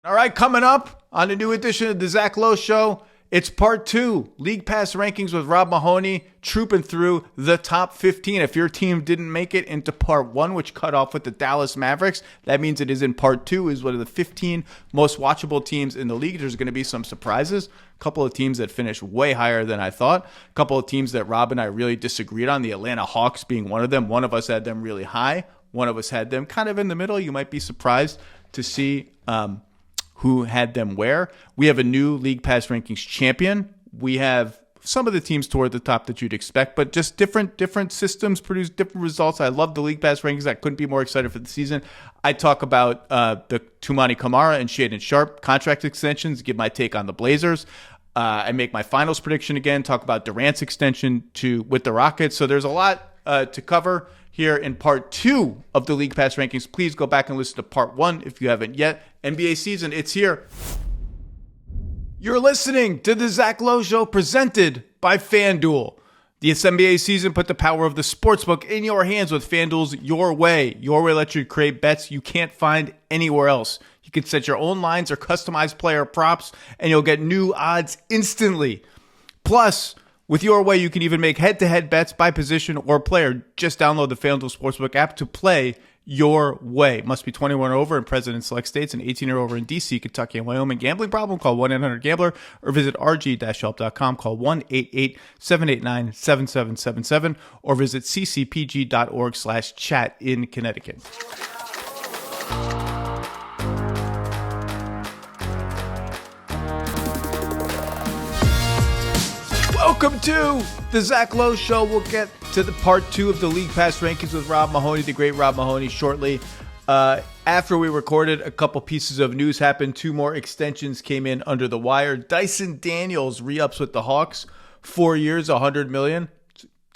All right, coming up on a new edition of the Zach Lowe Show, it's part 2, League Pass rankings with Rob Mahoney, trooping through the top 15. If your team didn't make it into part 1, which cut off with the Dallas Mavericks, that means it is in part 2, is one of the 15 most watchable teams in the league. There's going to be some surprises. A couple of teams that finished way higher than I thought. A couple of teams that Rob and I really disagreed on, the Atlanta Hawks being one of them. One of us had them really high. One of us had them kind of in the middle. You might be surprised to see who had them where. We have a new League Pass rankings champion. We have some of the teams toward the top that you'd expect, but just different systems produce different results. I love the League Pass rankings. I couldn't be more excited for the season. I talk about the Toumani Camara and Shaedon Sharpe contract extensions, give my take on the Blazers. I make my finals prediction again, talk about Durant's extension with the Rockets. So there's a lot to cover here in part 2 of the League Pass rankings. Please go back and listen to part 1 if you haven't yet. NBA season, it's here. You're listening to the Zach Lowe Show presented by FanDuel. This NBA season, put the power of the sportsbook in your hands with FanDuel's Your Way. Your Way lets you create bets you can't find anywhere else. You can set your own lines or customize player props, and you'll get new odds instantly. Plus, with Your Way, you can even make head-to-head bets by position or player. Just download the FanDuel Sportsbook app to play Your Way. Must be 21 or over in present and select states and 18 or over in D.C., Kentucky, and Wyoming. Gambling problem? Call 1-800-GAMBLER or visit rg-help.com. Call 1-888-789-7777 or visit ccpg.org/chat in Connecticut. Welcome to the Zach Lowe Show. We'll get to the part 2 of the League Pass rankings with Rob Mahoney, the great Rob Mahoney, shortly. After we recorded, a couple pieces of news happened. 2 more extensions came in under the wire. Dyson Daniels re-ups with the Hawks. 4 years, $100 million.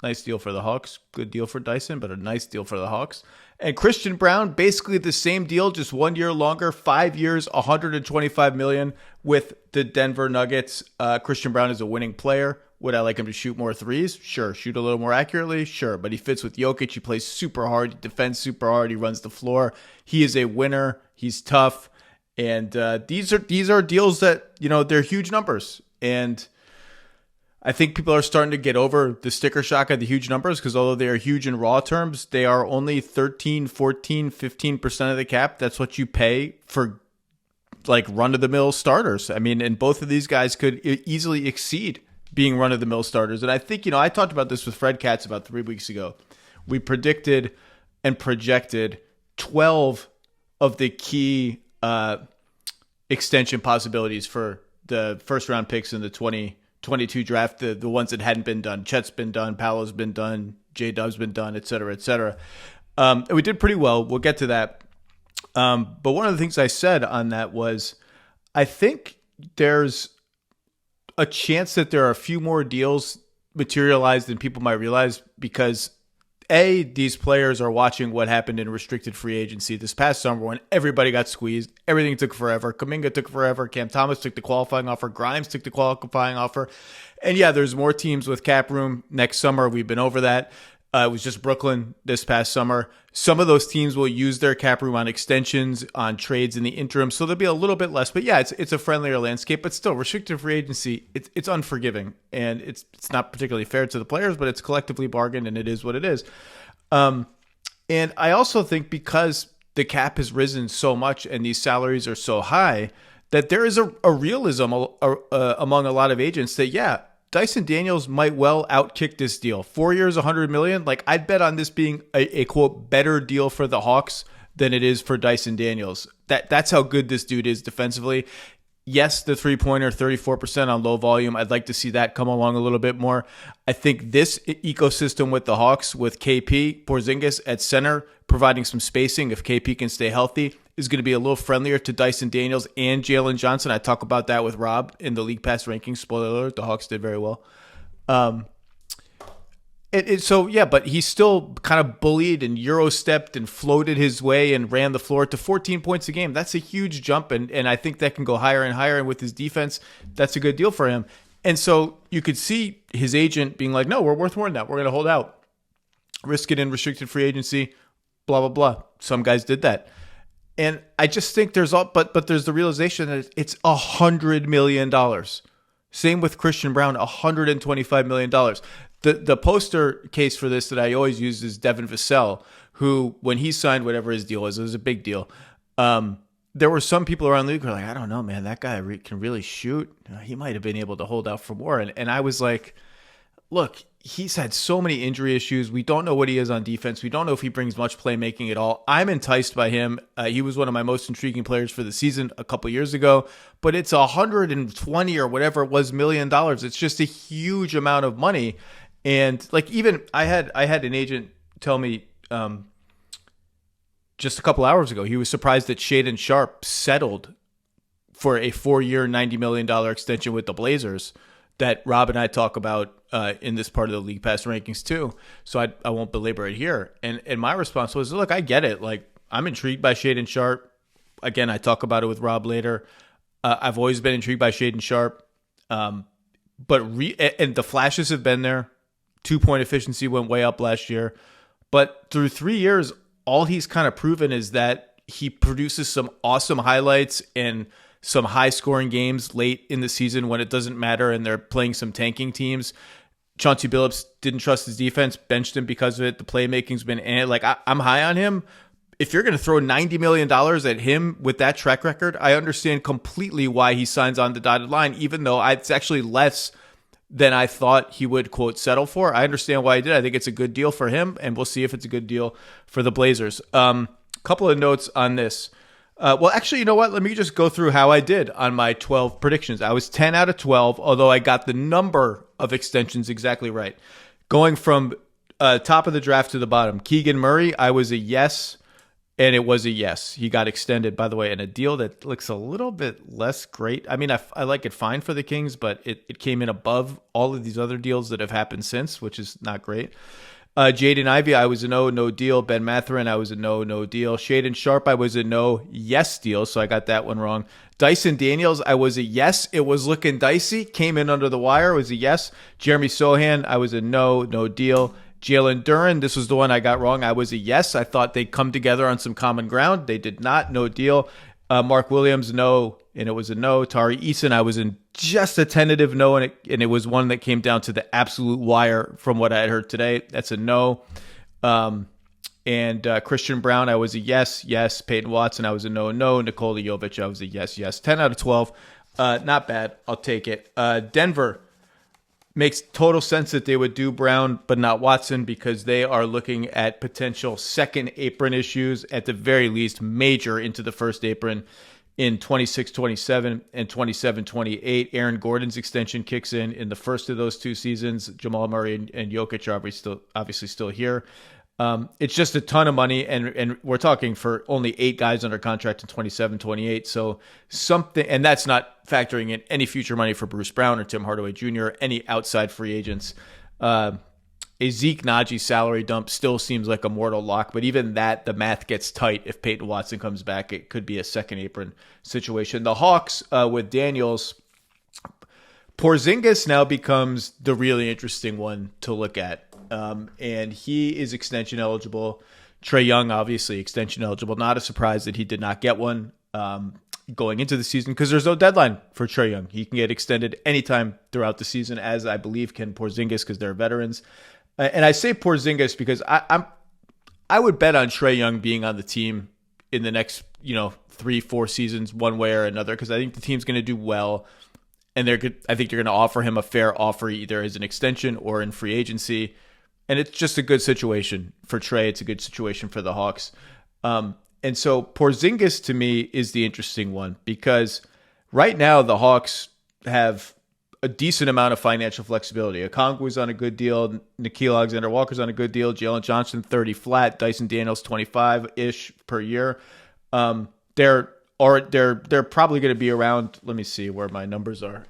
Nice deal for the Hawks. Good deal for Dyson, but a nice deal for the Hawks. And Christian Braun, basically the same deal, just 1 year longer, 5 years, $125 million with the Denver Nuggets. Christian Braun is a winning player. Would I like him to shoot more threes? Sure. Shoot a little more accurately? Sure. But he fits with Jokic. He plays super hard. He defends super hard. He runs the floor. He is a winner. He's tough. And these are deals that, they're huge numbers. And I think people are starting to get over the sticker shock of the huge numbers because although they are huge in raw terms, they are only 13, 14, 15% of the cap. That's what you pay for like run-of-the-mill starters. I mean, and both of these guys could easily exceed being run-of-the-mill starters. And I think, I talked about this with Fred Katz about 3 weeks ago. We predicted and projected 12 of the key extension possibilities for the first-round picks in the 2022 draft, the ones that hadn't been done. Chet's been done, Paolo's been done, J-Dub's been done, et cetera, et cetera. And we did pretty well. We'll get to that. But one of the things I said on that was, I think there's a chance that there are a few more deals materialized than people might realize because these players are watching what happened in restricted free agency this past summer when everybody got squeezed. Everything took forever. Kuminga took forever. Cam Thomas took the qualifying offer. Grimes took the qualifying offer. And yeah, there's more teams with cap room next summer. We've been over that. It was just Brooklyn this past summer. Some of those teams will use their cap room on extensions, on trades in the interim, so there'll be a little bit less. But yeah, it's a friendlier landscape, but still, restricted free agency, it's unforgiving, and it's not particularly fair to the players, but it's collectively bargained, and it is what it is. And I also think because the cap has risen so much and these salaries are so high, that there is a realism among a lot of agents that, yeah, Dyson Daniels might well outkick this deal. 4 years, $100 million. Like, I'd bet on this being a quote better deal for the Hawks than it is for Dyson Daniels. That's how good this dude is defensively. Yes, the three-pointer, 34% on low volume. I'd like to see that come along a little bit more. I think this ecosystem with the Hawks, with KP, Porzingis at center, providing some spacing if KP can stay healthy, is going to be a little friendlier to Dyson Daniels and Jalen Johnson. I talk about that with Rob in the League Pass rankings. Spoiler alert, the Hawks did very well. But he still kind of bullied and Euro-stepped and floated his way and ran the floor to 14 points a game. That's a huge jump, and I think that can go higher and higher. And with his defense, that's a good deal for him. And so you could see his agent being like, no, we're worth more than that. We're going to hold out. Risk it in restricted free agency, blah, blah, blah. Some guys did that. And I just think there's but there's the realization that it's $100 million. Same with Christian Brown, $125 million. The poster case for this that I always use is Devin Vassell, who, when he signed whatever his deal was, it was a big deal. There were some people around the league who were like, I don't know, man, that guy can really shoot. He might have been able to hold out for more. And I was like, look, he's had so many injury issues. We don't know what he is on defense. We don't know if he brings much playmaking at all. I'm enticed by him. He was one of my most intriguing players for the season a couple years ago, but it's 120 or whatever it was $1 million. It's just a huge amount of money. And like, even I had an agent tell me just a couple hours ago, he was surprised that Shaedon Sharpe settled for a 4-year, $90 million extension with the Blazers that Rob and I talk about in this part of the League Pass rankings too. So I won't belabor it here. And my response was, look, I get it. Like, I'm intrigued by Shaedon Sharpe. Again, I talk about it with Rob later. I've always been intrigued by Shaedon Sharpe. And the flashes have been there. 2-point efficiency went way up last year. But through 3 years, all he's kind of proven is that he produces some awesome highlights and some high-scoring games late in the season when it doesn't matter and they're playing some tanking teams. Chauncey Billups didn't trust his defense, benched him because of it. The playmaking's been I'm high on him. If you're going to throw $90 million at him with that track record, I understand completely why he signs on the dotted line, even though it's actually less than I thought he would, quote, settle for. I understand why he did. I think it's a good deal for him, and we'll see if it's a good deal for the Blazers. Couple of notes on this. Well, actually, you know what? Let me just go through how I did on my 12 predictions. I was 10 out of 12, although I got the number of extensions exactly right. Going from top of the draft to the bottom, Keegan Murray, I was a yes, and it was a yes. He got extended, by the way, in a deal that looks a little bit less great. I mean, I like it fine for the Kings, but it came in above all of these other deals that have happened since, which is not great. Jaden Ivey, I was a no deal. Ben Mathurin, I was a no deal. Shaedon Sharpe, I was a yes deal, so I got that one wrong. Dyson Daniels, I was a yes. It was looking dicey. Came in under the wire, was a yes. Jeremy Sohan, I was a no deal. Jalen Duren, this was the one I got wrong. I was a yes. I thought they'd come together on some common ground. They did not. No deal. Mark Williams, no, and it was a no. Tari Eason, I was in just a tentative no, and it was one that came down to the absolute wire from what I had heard today. That's a no. And Christian Brown, I was a yes. Peyton Watson, I was a no. Nikola Jovic, I was a yes. 10 out of 12. Not bad. I'll take it. Denver, makes total sense that they would do Brown but not Watson because they are looking at potential second apron issues, at the very least major into the first apron in 26-27 and 27-28. Aaron Gordon's extension kicks in the first of those two seasons. Jamal Murray and Jokic are obviously still here. It's just a ton of money, and we're talking for only 8 guys under contract in 27-28. So something, and that's not factoring in any future money for Bruce Brown or Tim Hardaway Jr., any outside free agents. A Zeke Naji salary dump still seems like a mortal lock, but even that, the math gets tight. If Peyton Watson comes back, it could be a second apron situation. The Hawks with Daniels, Porzingis now becomes the really interesting one to look at. And he is extension eligible. Trae Young, obviously extension eligible. Not a surprise that he did not get one going into the season because there's no deadline for Trae Young. He can get extended anytime throughout the season, as I believe can Porzingis because they're veterans. And I say Porzingis because I would bet on Trae Young being on the team in the next 3-4 seasons one way or another because I think the team's going to do well. And I think they're going to offer him a fair offer either as an extension or in free agency. And it's just a good situation for Trae. It's a good situation for the Hawks. And so Porzingis to me is the interesting one because right now the Hawks have a decent amount of financial flexibility. Okongwu's on a good deal. Nickeil Alexander-Walker's on a good deal. Jalen Johnson, 30 flat. Dyson Daniels, 25-ish per year. They're probably going to be around, let me see where my numbers are,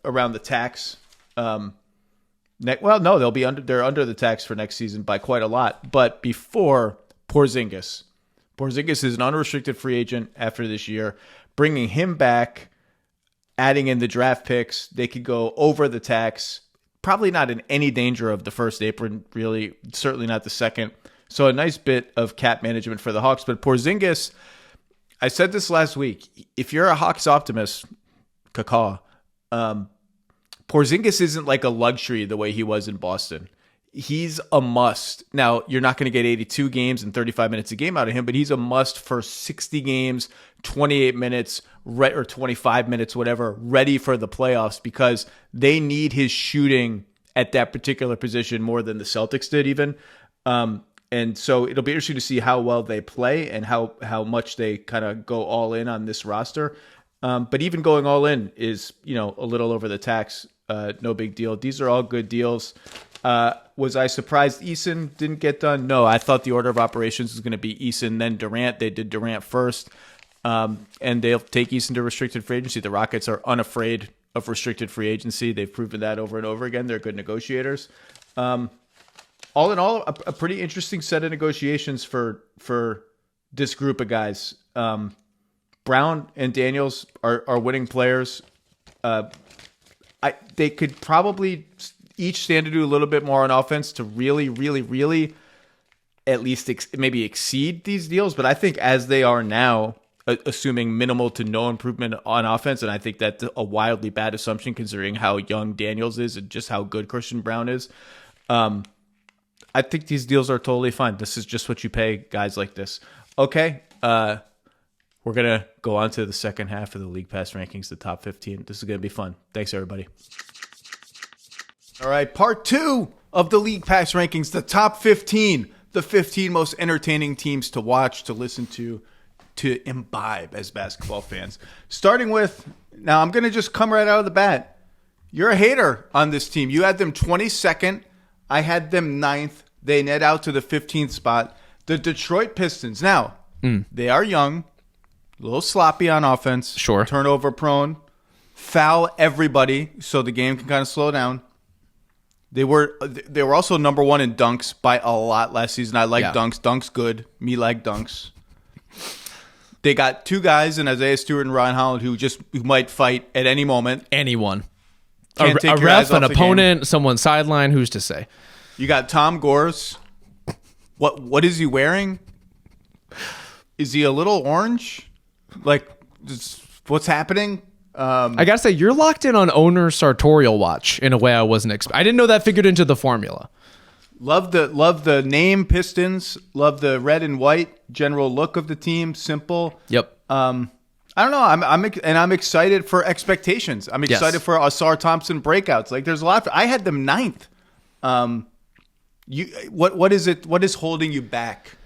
around the tax. They'll be they're under the tax for next season by quite a lot. But before Porzingis is an unrestricted free agent after this year. Bringing him back, adding in the draft picks, they could go over the tax. Probably not in any danger of the first apron, really. Certainly not the second. So a nice bit of cap management for the Hawks. But Porzingis, I said this last week. If you're a Hawks optimist, Porzingis isn't like a luxury the way he was in Boston. He's a must. Now, you're not going to get 82 games and 35 minutes a game out of him, but he's a must for 60 games, 28 minutes, or 25 minutes, whatever, ready for the playoffs, because they need his shooting at that particular position more than the Celtics did even. And so it'll be interesting to see how well they play and how much they kind of go all in on this roster. But even going all in is, a little over the tax. No big deal. These are all good deals. Was I surprised Eason didn't get done? No, I thought the order of operations was going to be Eason, then Durant. They did Durant first. And they'll take Eason to restricted free agency. The Rockets are unafraid of restricted free agency. They've proven that over and over again. They're good negotiators. All in all, a pretty interesting set of negotiations for this group of guys. Brown and Daniels are winning players. They could probably each stand to do a little bit more on offense to really, really, really at least maybe exceed these deals. But I think as they are now, assuming minimal to no improvement on offense, and I think that's a wildly bad assumption considering how young Daniels is and just how good Christian Brown is. I think these deals are totally fine. This is just what you pay guys like this. Okay, we're going to go on to the second half of the League Pass rankings, the top 15. This is going to be fun. Thanks, everybody. All right, part 2 of the League Pass rankings, the top 15, the 15 most entertaining teams to watch, to listen to imbibe as basketball fans. Starting with, now I'm going to just come right out of the bat. You're a hater on this team. You had them 22nd. I had them 9th. They net out to the 15th spot. The Detroit Pistons. Now, they are young, a little sloppy on offense. Sure. Turnover prone. Foul everybody so the game can kind of slow down. They were also number 1 in dunks by a lot last season. I like dunks. Dunks good. Me like dunks. They got 2 guys in Isaiah Stewart and Ryan Holland who might fight at any moment. Anyone. Can't take a your eyes ref, an off the opponent, game. someone sideline. Who's to say? You got Tom Gores. What is he wearing? Is he a little orange? Like, what's happening? I gotta say, you're locked in on owner sartorial watch in a way I wasn't expecting. I didn't know that figured into the formula. Love the name Pistons. Love the red and white general look of the team. Simple. Yep. I don't know. I'm excited for expectations. I'm excited for Ausar Thompson breakouts. Like, there's a lot. I had them 9th. What is it? What is holding you back?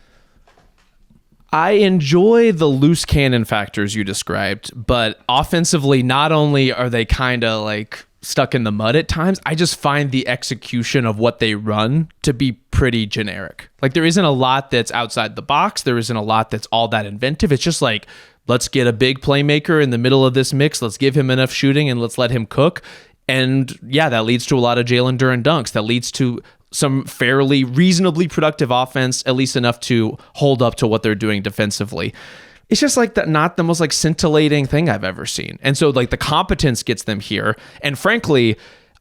I enjoy the loose cannon factors you described, but offensively, not only are they kind of like stuck in the mud at times, I just find the execution of what they run to be pretty generic. Like, there isn't a lot that's outside the box. There isn't a lot that's all that inventive. It's just like, let's get a big playmaker in the middle of this mix. Let's give him enough shooting and let's let him cook. And yeah, that leads to a lot of Jalen Duren dunks. That leads to some fairly reasonably productive offense, at least enough to hold up to what they're doing defensively. It's just like not the most like scintillating thing I've ever seen. And so like the competence gets them here. And frankly,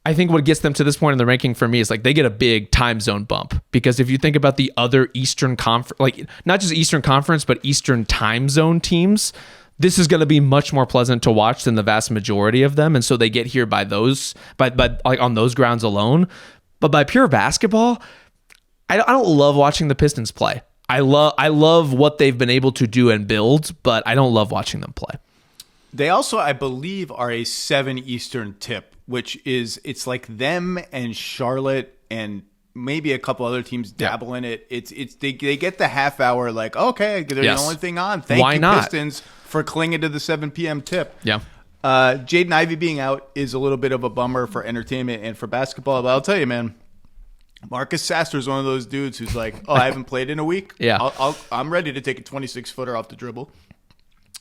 I think what gets them to this point in the ranking for me is like they get a big time zone bump, because if you think about the other Eastern Conference, like not just Eastern Conference, but Eastern time zone teams, this is going to be much more pleasant to watch than the vast majority of them. And so they get here by like on those grounds alone. But by pure basketball, I don't love watching the Pistons play. I love what they've been able to do and build, but I don't love watching them play. They also, I believe, are a 7 Eastern tip, which is, it's like them and Charlotte and maybe a couple other teams dabble in it. They get the half hour like, okay, they're the only thing on. Thank you, not? Pistons, for clinging to the 7 p.m. tip. Yeah. Jaden Ivey being out is a little bit of a bummer for entertainment and for basketball, but I'll tell you, man, Marcus Sasser is one of those dudes who's like, oh, I haven't played in a week. Yeah. I'm ready to take a 26-footer off the dribble.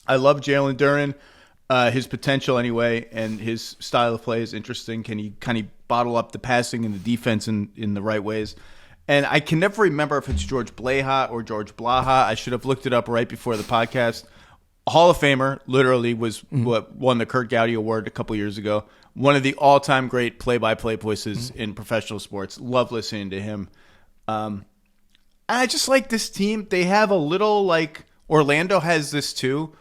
I love Jalen Duren, his potential anyway, and his style of play is interesting. Can he kind of bottle up the passing and the defense in the right ways? And I can never remember if it's George Blaha or George Blaha. I should have looked it up right before the podcast. Hall of Famer, literally, was what won the Kurt Gowdy Award a couple years ago. One of the all-time great play-by-play voices in professional sports. Love listening to him. And I just like this team. They have a little, like, Orlando has this too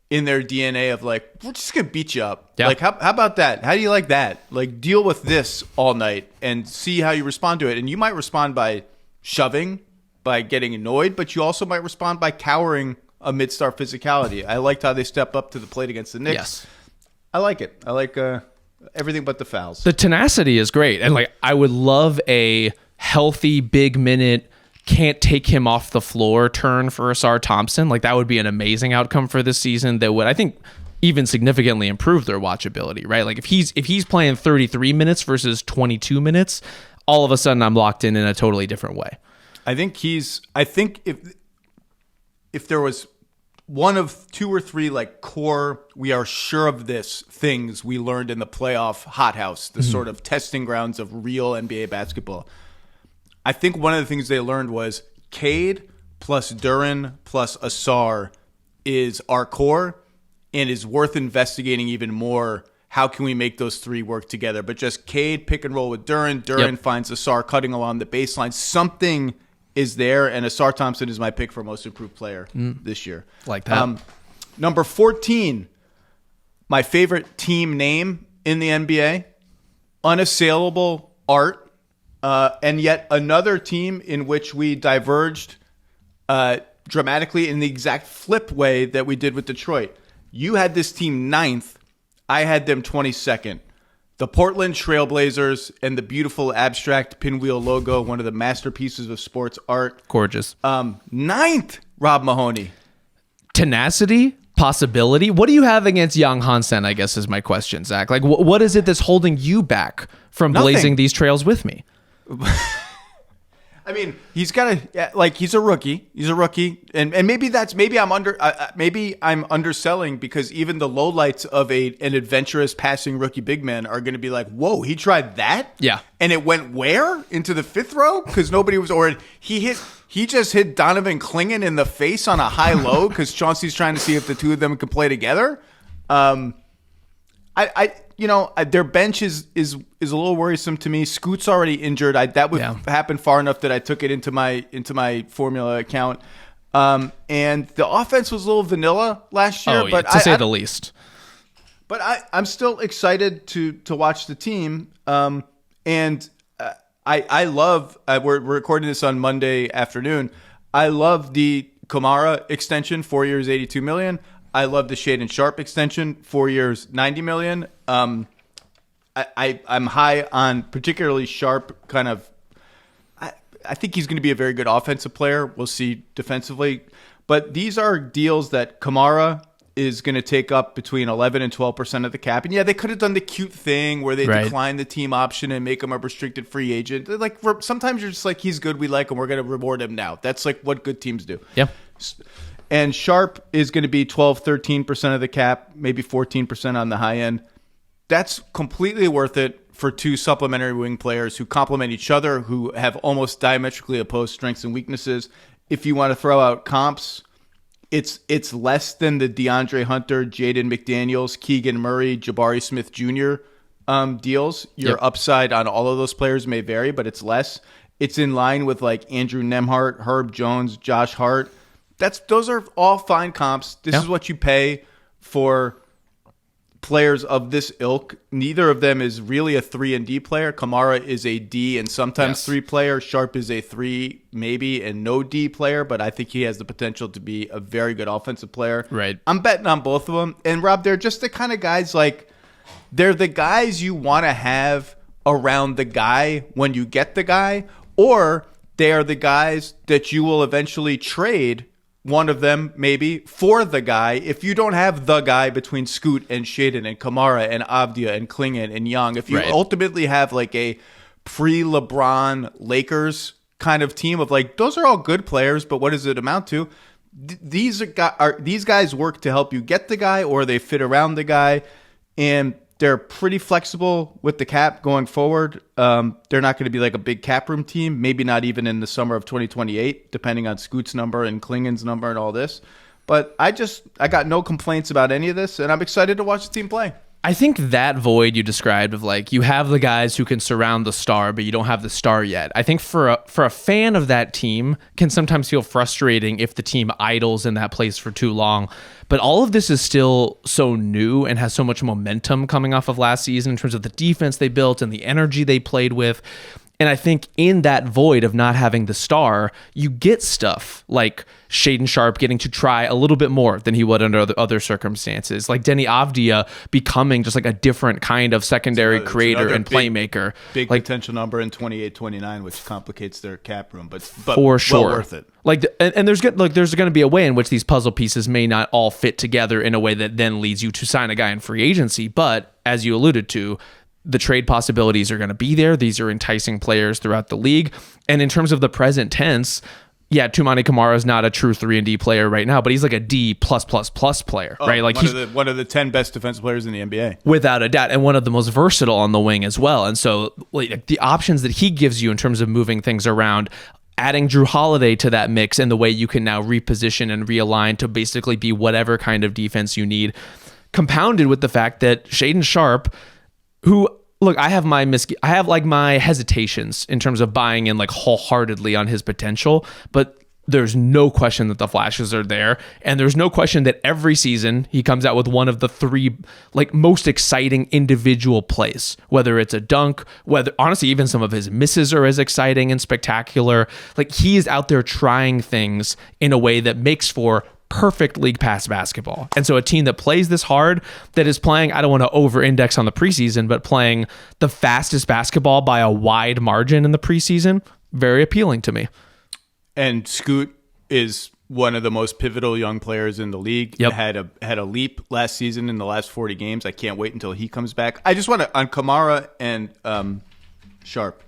in their DNA of like, we're just going to beat you up. Yeah. Like, how about that? How do you like that? Like, deal with this all night and see how you respond to it. And you might respond by shoving, by getting annoyed, but you also might respond by cowering amidst our physicality. I liked how they stepped up to the plate against the Knicks. Yes. I like it. I like everything but the fouls. The tenacity is great. And like, I would love a healthy, big minute, can't take him off the floor turn for Asar Thompson. Like, that would be an amazing outcome for this season that would, I think, even significantly improve their watchability, right? Like, if he's playing 33 minutes versus 22 minutes, all of a sudden I'm locked in a totally different way. I think if there was one of two or three like core, we are sure of this things we learned in the playoff hothouse, the sort of testing grounds of real NBA basketball. I think one of the things they learned was Cade plus Duren plus Asar is our core and is worth investigating even more. How can we make those three work together? But just Cade pick and roll with Duren. Duren finds Asar cutting along the baseline. Something is there, and Asar Thompson is my pick for most improved player this year. Like that. Number 14, my favorite team name in the NBA, unassailable art. And yet another team in which we diverged dramatically in the exact flip way that we did with Detroit. You had this team 9th. I had them 22nd. The Portland Trailblazers and the beautiful abstract pinwheel logo, one of the masterpieces of sports art. Gorgeous. 9th, Rob Mahoney. Tenacity, possibility. What do you have against Young Hansen, I guess, is my question, Zach. Like, what is it that's holding you back from blazing these trails with me? I mean, he's a rookie. He's a rookie, and maybe I'm underselling because even the lowlights of an adventurous passing rookie big man are going to be like, whoa, he tried that, yeah, and it went where into the 5th row because nobody was, or he just hit Donovan Clingan in the face on a high low because Chauncey's trying to see if the two of them can play together. Their bench is a little worrisome to me. Scoot's already injured. That would happen far enough that I took it into my formula account. And the offense was a little vanilla last year, but to say the least. But I'm still excited to watch the team. And I love. We're recording this on Monday afternoon. I love the Kamara extension, 4 years, $82 million. I love the Shaedon Sharpe extension, 4 years, $90 million. I'm high on particularly Sharpe. Kind of, I think he's going to be a very good offensive player. We'll see defensively, but these are deals that Kamara is going to take up between 11 and 12% of the cap. And yeah, they could have done the cute thing where they decline the team option and make him a restricted free agent. Like sometimes you're just like, he's good, we like him, we're going to reward him now. That's like what good teams do. Yeah. And Sharpe is going to be 12, 13% of the cap, maybe 14% on the high end. That's completely worth it for two supplementary wing players who complement each other, who have almost diametrically opposed strengths and weaknesses. If you want to throw out comps, it's less than the DeAndre Hunter, Jaden McDaniels, Keegan Murray, Jabari Smith Jr. Deals. Your upside on all of those players may vary, but it's less. It's in line with like Andrew Nembhard, Herb Jones, Josh Hart. Those are all fine comps. This is what you pay for players of this ilk. Neither of them is really a 3 and D player. Kamara is a D and sometimes 3 player. Sharpe is a 3 maybe and no D player, but I think he has the potential to be a very good offensive player. Right. I'm betting on both of them. And Rob, they're just the kind of guys like they're the guys you want to have around the guy when you get the guy, or they are the guys that you will eventually trade one of them maybe for the guy if you don't have the guy between Scoot and Shaedon and Kamara and Avdia and Clingan and Young. If you ultimately have like a pre-LeBron Lakers kind of team of like, those are all good players, but what does it amount to? These guys work to help you get the guy, or they fit around the guy, and they're pretty flexible with the cap going forward. They're not going to be like a big cap room team, maybe not even in the summer of 2028, depending on Scoot's number and Klingan's number and all this. But I got no complaints about any of this, and I'm excited to watch the team play. I think that void you described of like you have the guys who can surround the star, but you don't have the star yet. I think for a fan of that team can sometimes feel frustrating if the team idles in that place for too long. But all of this is still so new and has so much momentum coming off of last season in terms of the defense they built and the energy they played with. And I think in that void of not having the star, you get stuff like Shaedon Sharpe getting to try a little bit more than he would under other circumstances, like Denny Avdia becoming just like a different kind of secondary creator and playmaker. Big like, potential number in 28-29, which complicates their cap room, but for sure, well worth it. Like, and there's going to be a way in which these puzzle pieces may not all fit together in a way that then leads you to sign a guy in free agency. But as you alluded to, the trade possibilities are going to be there. These are enticing players throughout the league. And in terms of the present tense, yeah, Toumani Camara is not a true 3-and-D player right now, but he's like a D+++ player, right? Like he's one of the 10 best defensive players in the NBA. Without a doubt, and one of the most versatile on the wing as well. And so like, the options that he gives you in terms of moving things around, adding Drew Holiday to that mix and the way you can now reposition and realign to basically be whatever kind of defense you need, compounded with the fact that Shaedon Sharpe, who, look, I have my hesitations in terms of buying in like wholeheartedly on his potential, but there's no question that the flashes are there, and there's no question that every season he comes out with one of the three like most exciting individual plays, whether it's a dunk, whether honestly even some of his misses are as exciting and spectacular. Like he is out there trying things in a way that makes for perfect league pass basketball. And so a team that plays this hard, that is playing, I don't want to over-index on the preseason, but playing the fastest basketball by a wide margin in the preseason, very appealing to me. And Scoot is one of the most pivotal young players in the league. Yep. Had a leap last season in the last 40 games. I can't wait until he comes back. I just want to, on Camara and Sharpe,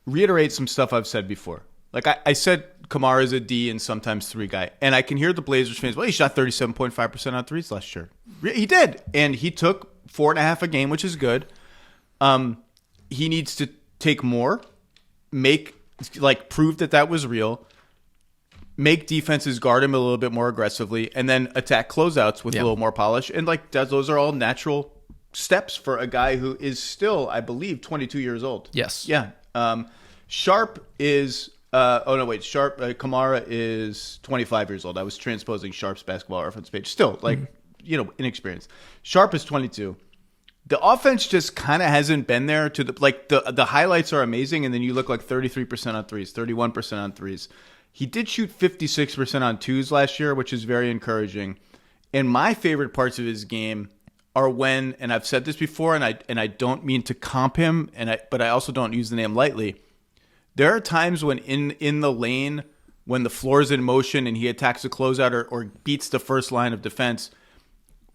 reiterate some stuff I've said before. Like I said, Camara is a D and sometimes 3 guy. And I can hear the Blazers fans, well, he shot 37.5% on threes last year. He did. And he took 4.5 a game, which is good. He needs to take more, prove that was real, make defenses guard him a little bit more aggressively, and then attack closeouts with a little more polish. And those are all natural steps for a guy who is still, I believe, 22 years old. Yes. Yeah. Sharpe is... Camara is 25 years old. I was transposing Sharpe's basketball reference page. Still, inexperienced. Sharpe is 22. The offense just kind of hasn't been there to the highlights are amazing, and then you look like 33% on threes, 31% on threes. He did shoot 56% on twos last year, which is very encouraging. And my favorite parts of his game are when, and I've said this before, and I don't mean to comp him, but I also don't use the name lightly. There are times when in the lane, when the floor is in motion and he attacks a closeout or beats the first line of defense,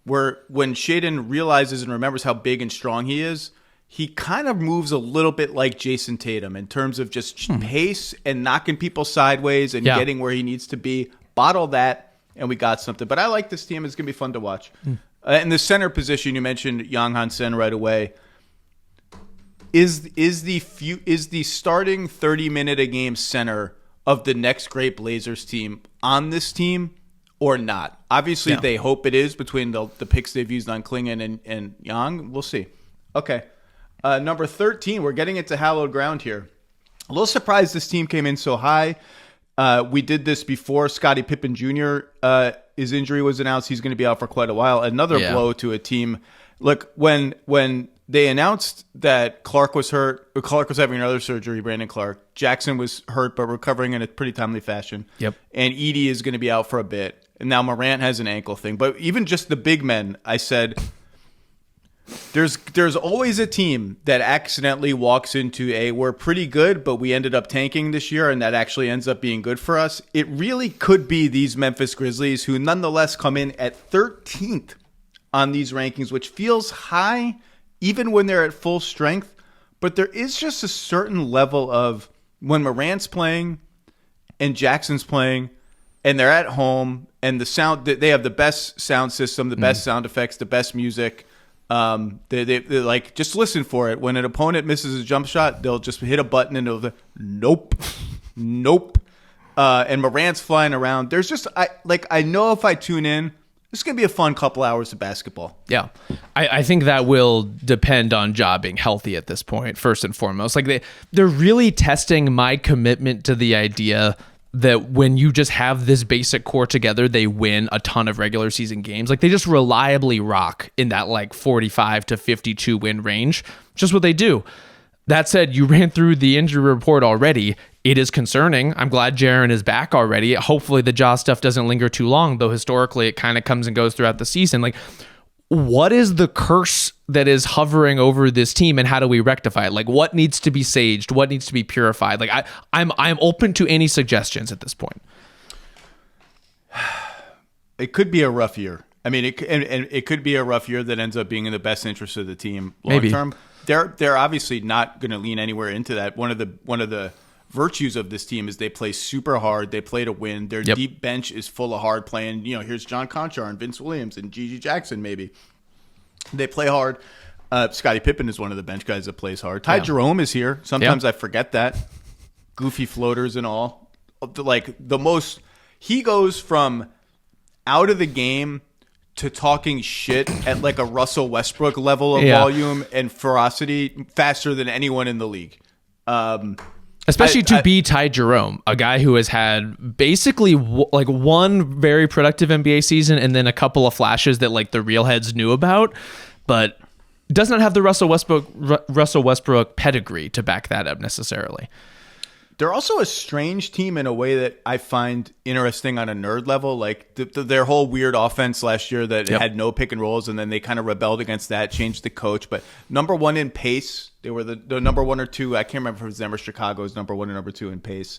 where when Shaedon realizes and remembers how big and strong he is, he kind of moves a little bit like Jason Tatum in terms of just pace and knocking people sideways and getting where he needs to be. Bottle that, and we got something. But I like this team. It's going to be fun to watch. In the center position, you mentioned Yang Han-sen right away. Is the starting 30-minute a game center of the next great Blazers team on this team or not? Obviously, they hope it is between the picks they've used on Klingon and Yang. We'll see. Okay. Number 13, we're getting into hallowed ground here. A little surprised this team came in so high. We did this before. Scottie Pippen Jr., his injury was announced. He's going to be out for quite a while. Another blow to a team. Look, when they announced that Clark was hurt, or Clark was having another surgery, Brandon Clark. Jackson was hurt but recovering in a pretty timely fashion. Yep. And Edey is going to be out for a bit. And now Morant has an ankle thing. But even just the big men, I said, there's always a team that accidentally walks into we're pretty good, but we ended up tanking this year, and that actually ends up being good for us. It really could be these Memphis Grizzlies, who nonetheless come in at 13th on these rankings, which feels high even when they're at full strength. But there is just a certain level of when Morant's playing and Jackson's playing and they're at home and the sound, they have the best sound system, the best sound effects, the best music. They like, just listen for it. When an opponent misses a jump shot, they'll just hit a button and it'll nope. And Morant's flying around. There's just, I know if I tune in, This is going to be a fun couple hours of basketball. Yeah. I think that will depend on Ja being healthy at this point, first and foremost. Like they're really testing my commitment to the idea that when you just have this basic core together, they win a ton of regular season games. Like they just reliably rock in that like 45 to 52 win range. Just what they do. That said, you ran through the injury report already. It is concerning. I'm glad Jaren is back already. Hopefully the Ja stuff doesn't linger too long, though historically it kind of comes and goes throughout the season. Like, what is the curse that is hovering over this team, and how do we rectify it? Like, what needs to be saged? What needs to be purified? Like, I'm open to any suggestions at this point. It could be a rough year. I mean, it could be a rough year that ends up being in the best interest of the team long term. They're obviously not going to lean anywhere into that. One of the virtues of this team is they play super hard. They play to win. Their deep bench is full of hard playing. You know, here's John Conchar and Vince Williams and Gigi Jackson maybe. They play hard. Scottie Pippen is one of the bench guys that plays hard. Ty Jerome is here. Sometimes I forget that. Goofy floaters and all. Like he goes from out of the game to talking shit at like a Russell Westbrook level of volume and ferocity faster than anyone in the league. Especially to be Ty Jerome, a guy who has had basically like one very productive NBA season and then a couple of flashes that like the real heads knew about, but does not have the Russell Westbrook pedigree to back that up necessarily. They're also a strange team in a way that I find interesting on a nerd level. Like their whole weird offense last year that had no pick and rolls, and then they kind of rebelled against that, changed the coach. But number one in pace, they were the number one or two. I can't remember if it was them or Chicago's number one or number two in pace.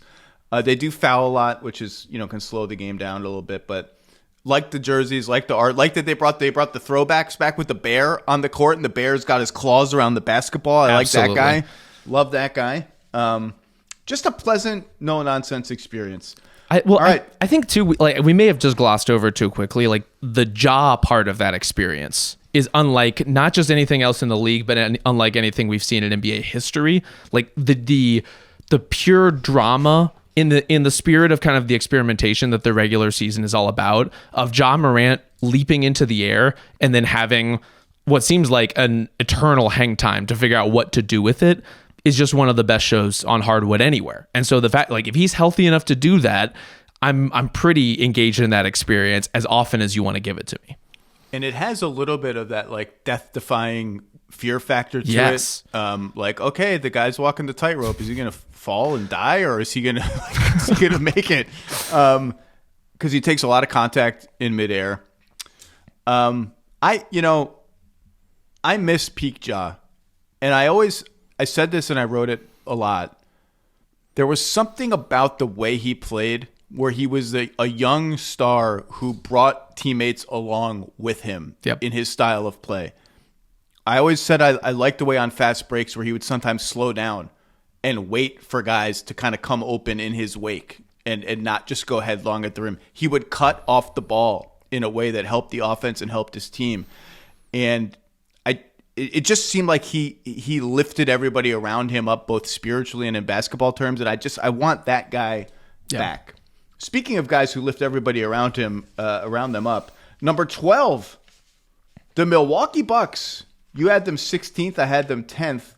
They do foul a lot, which is can slow the game down a little bit. But like the jerseys, like the art, like that they brought the throwbacks back with the bear on the court, and the bear's got his claws around the basketball. I like that guy. Love that guy. Just a pleasant, no-nonsense experience. All right. I think, too, like we may have just glossed over too quickly, like the Ja part of that experience is unlike not just anything else in the league, but unlike anything we've seen in NBA history. Like the pure drama in the spirit of kind of the experimentation that the regular season is all about, of Ja Morant leaping into the air and then having what seems like an eternal hang time to figure out what to do with it, is just one of the best shows on hardwood anywhere. And so the fact, like, if he's healthy enough to do that, I'm pretty engaged in that experience as often as you want to give it to me. And it has a little bit of that like death-defying fear factor to it. Like, okay, the guy's walking the tightrope. Is he going to fall and die, or is he going to make it? Because he takes a lot of contact in midair. I miss peak Ja, and I said this and I wrote it a lot. There was something about the way he played where he was a young star who brought teammates along with him in his style of play. I always said I liked the way on fast breaks where he would sometimes slow down and wait for guys to kind of come open in his wake and not just go headlong at the rim. He would cut off the ball in a way that helped the offense and helped his team. And it just seemed like he lifted everybody around him up, both spiritually and in basketball terms. And I want that guy back. Speaking of guys who lift everybody around them up, number 12, the Milwaukee Bucks. You had them 16th. I had them 10th.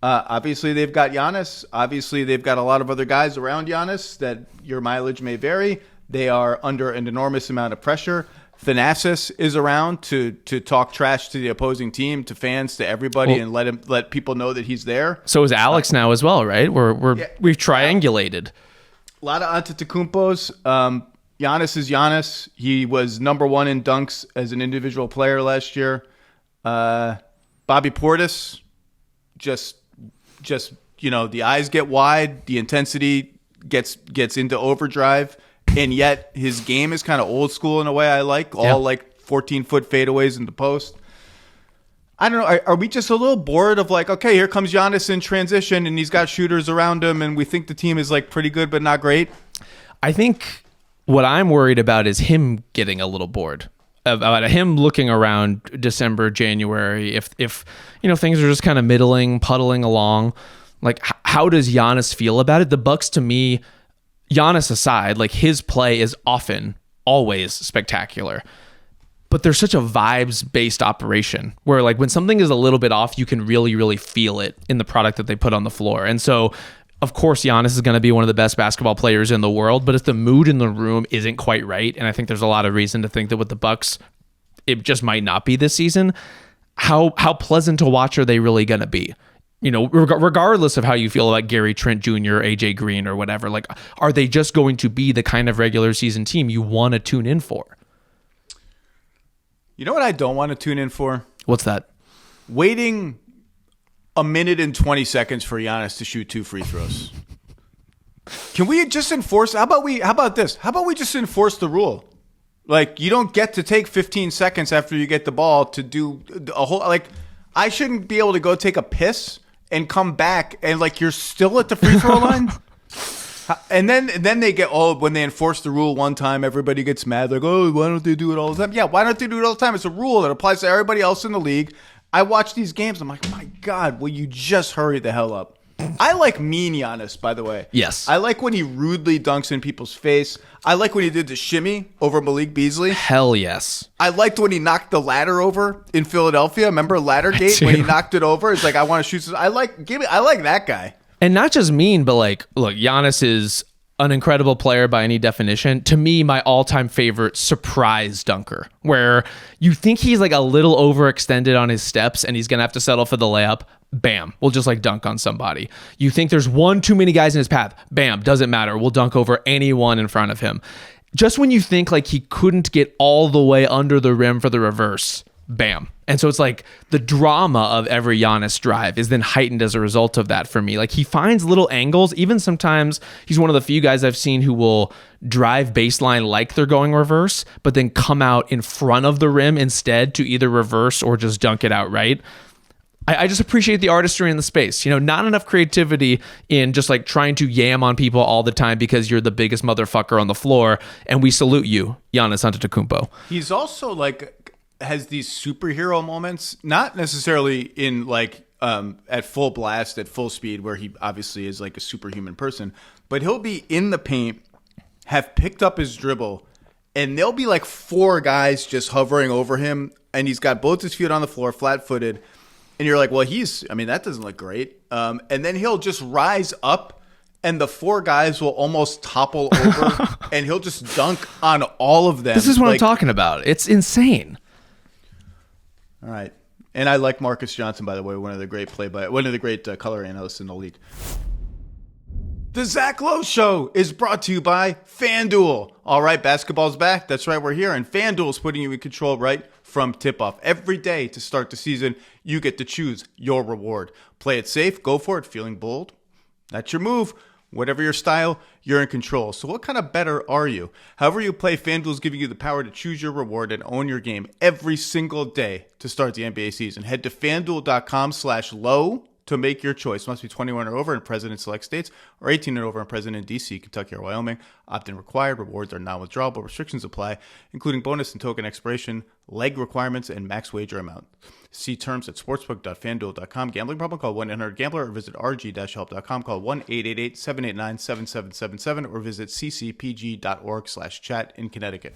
Obviously, they've got Giannis. Obviously, they've got a lot of other guys around Giannis that your mileage may vary. They are under an enormous amount of pressure. Thanasis is around to talk trash to the opposing team, to fans, to everybody, and let people know that he's there. So is Alex now as well, right? We've triangulated. A lot of Antetokounmpos. Giannis is Giannis. He was number one in dunks as an individual player last year. Bobby Portis, just the eyes get wide, the intensity gets into overdrive. And yet his game is kind of old school in a way I like. All like 14-foot fadeaways in the post. I don't know. Are we just a little bored of like, okay, here comes Giannis in transition and he's got shooters around him and we think the team is like pretty good but not great? I think what I'm worried about is him getting a little bored. About him looking around December, January, if things are just kind of puddling along. Like, how does Giannis feel about it? The Bucks, to me, Giannis aside, like his play is often, always spectacular. but there's such a vibes-based operation where like when something is a little bit off, you can really, really feel it in the product that they put on the floor. And so, of course, Giannis is going to be one of the best basketball players in the world, but if the mood in the room isn't quite right, and I think there's a lot of reason to think that with the Bucks, it just might not be this season, how pleasant to watch are they really going to be? You know, regardless of how you feel about Gary Trent Jr., AJ Green, or whatever, like, are they just going to be the kind of regular season team you want to tune in for? You know what I don't want to tune in for? What's that? Waiting a minute and 20 seconds for Giannis to shoot 2 free throws. Can we just enforce? How about this? How about we just enforce the rule? Like, you don't get to take 15 seconds after you get the ball to do a whole, like, I shouldn't be able to go take a piss and come back and like you're still at the free throw line. And then they get, when they enforce the rule one time, everybody gets mad. Like, oh, why don't they do it all the time? Yeah, why don't they do it all the time? It's a rule that applies to everybody else in the league. I watch these games. I'm like, my God, will you just hurry the hell up? I like mean Giannis, by the way. Yes. I like when he rudely dunks in people's face. I like when he did the shimmy over Malik Beasley. Hell yes. I liked when he knocked the ladder over in Philadelphia. Remember Laddergate when he knocked it over? It's like, I want to shoot. I like that guy. And not just mean, but like, look, Giannis is an incredible player by any definition. To me, my all-time favorite surprise dunker, where you think he's like a little overextended on his steps and he's going to have to settle for the layup. Bam, we'll just like dunk on somebody. You think there's one too many guys in his path. Bam, doesn't matter. We'll dunk over anyone in front of him. Just when you think like he couldn't get all the way under the rim for the reverse, bam. And so it's like the drama of every Giannis drive is then heightened as a result of that for me. Like he finds little angles. Even sometimes he's one of the few guys I've seen who will drive baseline like they're going reverse, but then come out in front of the rim instead to either reverse or just dunk it outright. I just appreciate the artistry in the space. You know, not enough creativity in just like trying to yam on people all the time because you're the biggest motherfucker on the floor. And we salute you, Giannis Antetokounmpo. He's also like has these superhero moments, not necessarily in like at full blast, at full speed, where he obviously is like a superhuman person, but he'll be in the paint, have picked up his dribble, and there'll be like 4 guys just hovering over him, and he's got both his feet on the floor, flat-footed. And you're like, well, that doesn't look great. And then he'll just rise up and the 4 guys will almost topple over and he'll just dunk on all of them. This is what I'm talking about. It's insane. All right. And I like Marcus Johnson, by the way, one of the great color analysts in the league. The Zach Lowe Show is brought to you by FanDuel. All right, basketball's back. That's right, we're here. And FanDuel's putting you in control right from tip-off. Every day to start the season, you get to choose your reward. Play it safe. Go for it. Feeling bold? That's your move. Whatever your style, you're in control. So what kind of bettor are you? However you play, FanDuel's giving you the power to choose your reward and own your game every single day to start the NBA season. Head to FanDuel.com/low to make your choice. Must be 21 or over in present in select states or 18 and over in present in D.C., Kentucky, or Wyoming. Opt-in required. Rewards are non-withdrawable. Restrictions apply, including bonus and token expiration, leg requirements, and max wager amount. See terms at sportsbook.fanduel.com. Gambling problem? Call 1-800-GAMBLER or visit rg-help.com. Call 1-888-789-7777 or visit ccpg.org/chat in Connecticut.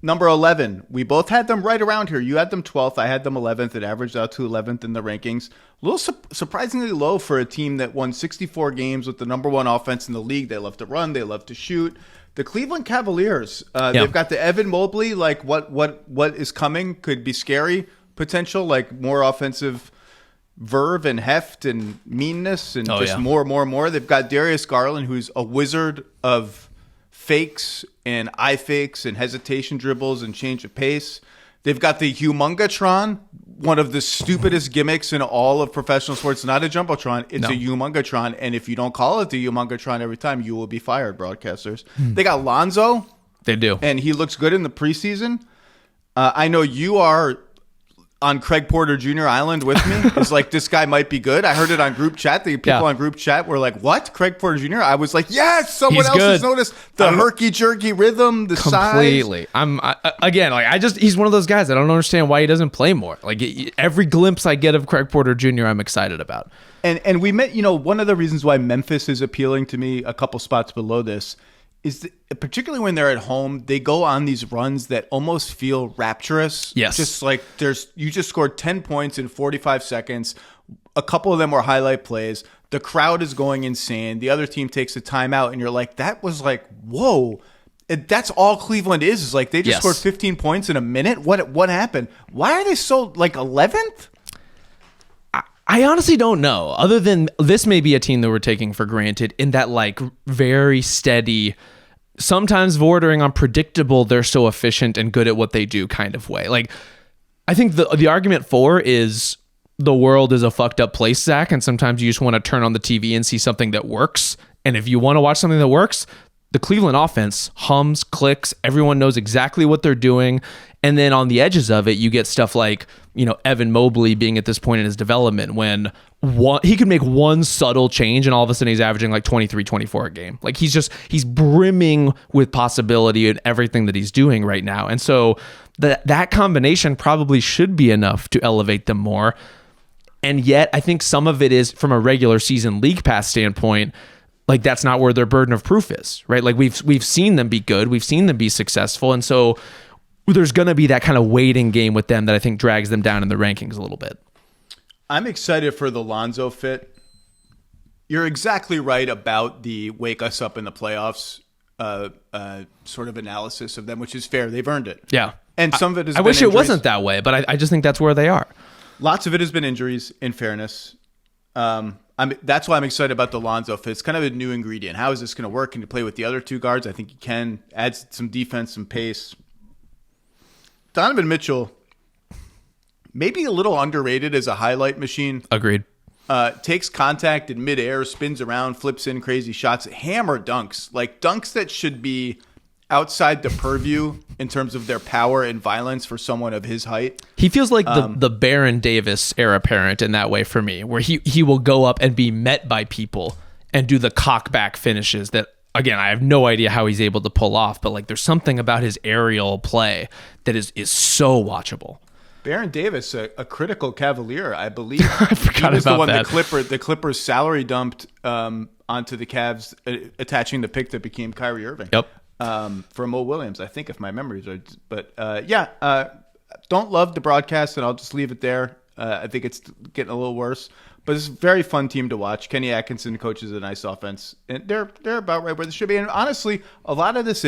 Number 11. We both had them right around here. You had them 12th. I had them 11th. It averaged out to 11th in the rankings. A little surprisingly low for a team that won 64 games with the number 1 offense in the league. They love to run. They love to shoot. The Cleveland Cavaliers. They've got the Evan Mobley. Like what is coming could be scary potential. Like more offensive verve and heft and meanness and more. They've got Darius Garland, who's a wizard of fakes and eye fakes and hesitation dribbles and change of pace. They've got the Humongatron, one of the stupidest gimmicks in all of professional sports. Not a Jumbotron, it's a Humongatron. And if you don't call it the Humongatron every time, you will be fired, broadcasters. They got Lonzo. They do. And he looks good in the preseason. I know you are on Craig Porter Jr. Island with me. It's like, this guy might be good. I heard it on group chat. The people on group chat were like, what? Craig Porter Jr.? I was like, yes, someone else has noticed the herky-jerky rhythm, the completely. size. He's one of those guys. I don't understand why he doesn't play more. Like every glimpse I get of Craig Porter Jr., I'm excited about. And we met, one of the reasons why Memphis is appealing to me a couple spots below this particularly when they're at home, they go on these runs that almost feel rapturous. Yes. Just like you just scored 10 points in 45 seconds. A couple of them were highlight plays. The crowd is going insane. The other team takes a timeout, and you're like, that was like, whoa. That's all Cleveland is like they just scored 15 points in a minute. What happened? Why are they so like 11th? I honestly don't know. Other than this may be a team that we're taking for granted in that like very steady, sometimes bordering on predictable, they're so efficient and good at what they do kind of way. Like I think the argument for is the world is a fucked up place, Zach, and sometimes you just want to turn on the TV and see something that works. And if you want to watch something that works, the Cleveland offense hums, clicks, everyone knows exactly what they're doing. And then on the edges of it, you get stuff like, Evan Mobley being at this point in his development when he could make one subtle change and all of a sudden he's averaging like 23, 24 a game. Like he's brimming with possibility in everything that he's doing right now. And so that combination probably should be enough to elevate them more. And yet I think some of it is from a regular season league pass standpoint, like that's not where their burden of proof is, right? Like we've seen them be good, we've seen them be successful, and so there's going to be that kind of waiting game with them that I think drags them down in the rankings a little bit. I'm excited for the Lonzo fit. You're exactly right about the wake us up in the playoffs sort of analysis of them, which is fair. They've earned it. Yeah, and some of it is. I wish it wasn't that way, but I just think that's where they are. Lots of it has been injuries. In fairness. That's why I'm excited about the Lonzo fit. It's kind of a new ingredient. How is this going to work? Can you play with the other two guards? I think you can. Add some defense, some pace. Donovan Mitchell, maybe a little underrated as a highlight machine. Agreed. Takes contact in midair, spins around, flips in crazy shots, hammer dunks. Like dunks that should be outside the purview in terms of their power and violence for someone of his height. He feels like the Baron Davis heir apparent in that way for me, where he will go up and be met by people and do the cockback finishes that, again, I have no idea how he's able to pull off, but like there's something about his aerial play that is so watchable. Baron Davis, a critical Cavalier, I believe. I forgot he was about the one that. The Clippers salary dumped onto the Cavs, attaching the pick that became Kyrie Irving. Yep. For Mo Williams, I think, if my memories are. But don't love the broadcast, and I'll just leave it there. I think it's getting a little worse. But it's a very fun team to watch. Kenny Atkinson coaches a nice offense, and they're about right where they should be. And honestly, a lot of this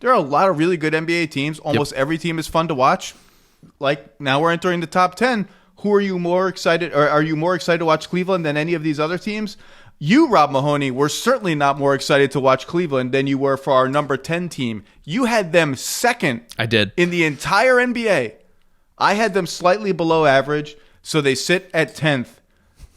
there are a lot of really good NBA teams. Almost every team is fun to watch. Like now we're entering the top 10. Who are you more excited, or are you more excited to watch Cleveland than any of these other teams? You, Rob Mahoney, were certainly not more excited to watch Cleveland than you were for our number 10 team. You had them second. I did. In the entire NBA. I had them slightly below average, so they sit at 10th.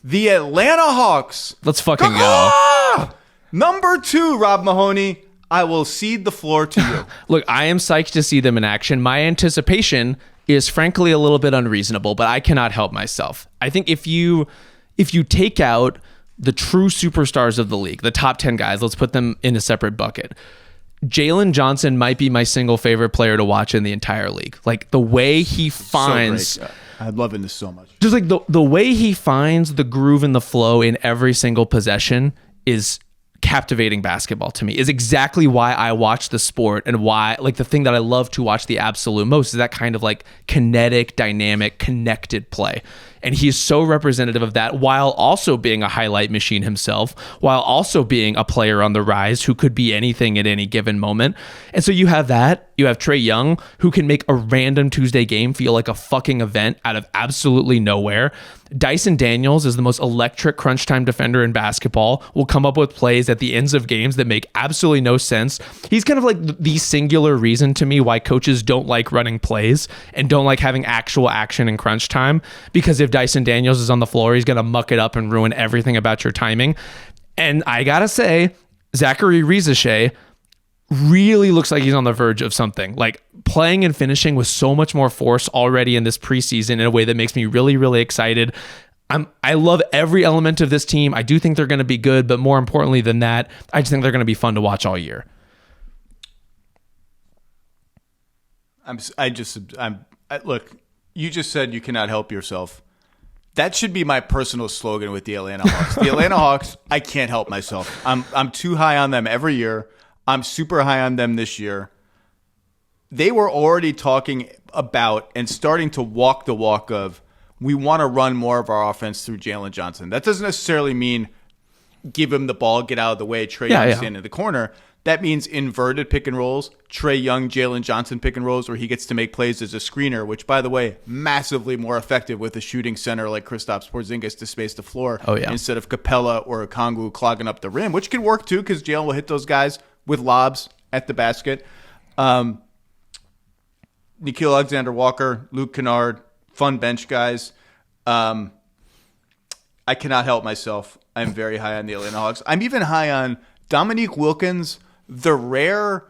The Atlanta Hawks. Let's fucking go. Number 2, Rob Mahoney. I will cede the floor to you. Look, I am psyched to see them in action. My anticipation is frankly a little bit unreasonable, but I cannot help myself. I think if you take out the true superstars of the league, the top 10 guys, let's put them in a separate bucket. Jalen Johnson might be my single favorite player to watch in the entire league. Like the way he finds... So great. I'm loving this so much. Just like the way he finds the groove and the flow in every single possession is captivating basketball to me, is exactly why I watch the sport, and why, like, the thing that I love to watch the absolute most is that kind of like kinetic, dynamic, connected play. And he is so representative of that, while also being a highlight machine himself, while also being a player on the rise who could be anything at any given moment. And so you have that. You have Trae Young, who can make a random Tuesday game feel like a fucking event out of absolutely nowhere. Dyson Daniels is the most electric crunch time defender in basketball, will come up with plays at the ends of games that make absolutely no sense. He's kind of like the singular reason to me why coaches don't like running plays and don't like having actual action in crunch time, because if Dyson Daniels is on the floor, he's going to muck it up and ruin everything about your timing. And I got to say, Zachary Rizachet really looks like he's on the verge of something, like playing and finishing with so much more force already in this preseason in a way that makes me really, really excited. I love every element of this team. I do think they're going to be good, but more importantly than that, I just think they're going to be fun to watch all year. Look, you just said you cannot help yourself. That should be my personal slogan with the Atlanta Hawks. The Atlanta Hawks, I can't help myself. I'm too high on them every year. I'm super high on them this year. They were already talking about and starting to walk the walk of, we want to run more of our offense through Jalen Johnson. That doesn't necessarily mean give him the ball, get out of the way, Trae Young stand in the corner. That means inverted pick and rolls, Trae Young, Jalen Johnson pick and rolls, where he gets to make plays as a screener, which, by the way, massively more effective with a shooting center like Kristaps Porzingis to space the floor instead of Capella or Okongwu clogging up the rim, which can work too because Jalen will hit those guys with lobs at the basket. Nickeil Alexander-Walker, Luke Kennard, fun bench guys. I cannot help myself. I'm very high on the Atlanta Hawks. I'm even high on Dominique Wilkins, the rare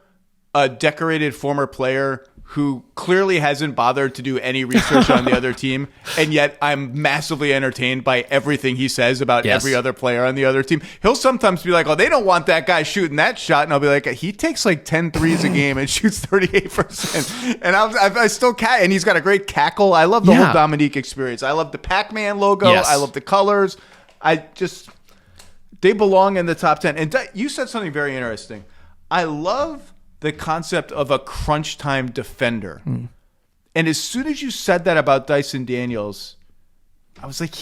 decorated former player who clearly hasn't bothered to do any research on the other team, and yet I'm massively entertained by everything he says about every other player on the other team. He'll sometimes be like, oh, they don't want that guy shooting that shot, and I'll be like, he takes like 10 threes a game and shoots 38%. And I still and he's got a great cackle. I love the whole Dominique experience. I love the Pac-Man logo. I love the colors. They belong in the top 10. And you said something very interesting. I love the concept of a crunch time defender. And as soon as you said that about Dyson Daniels, I was like,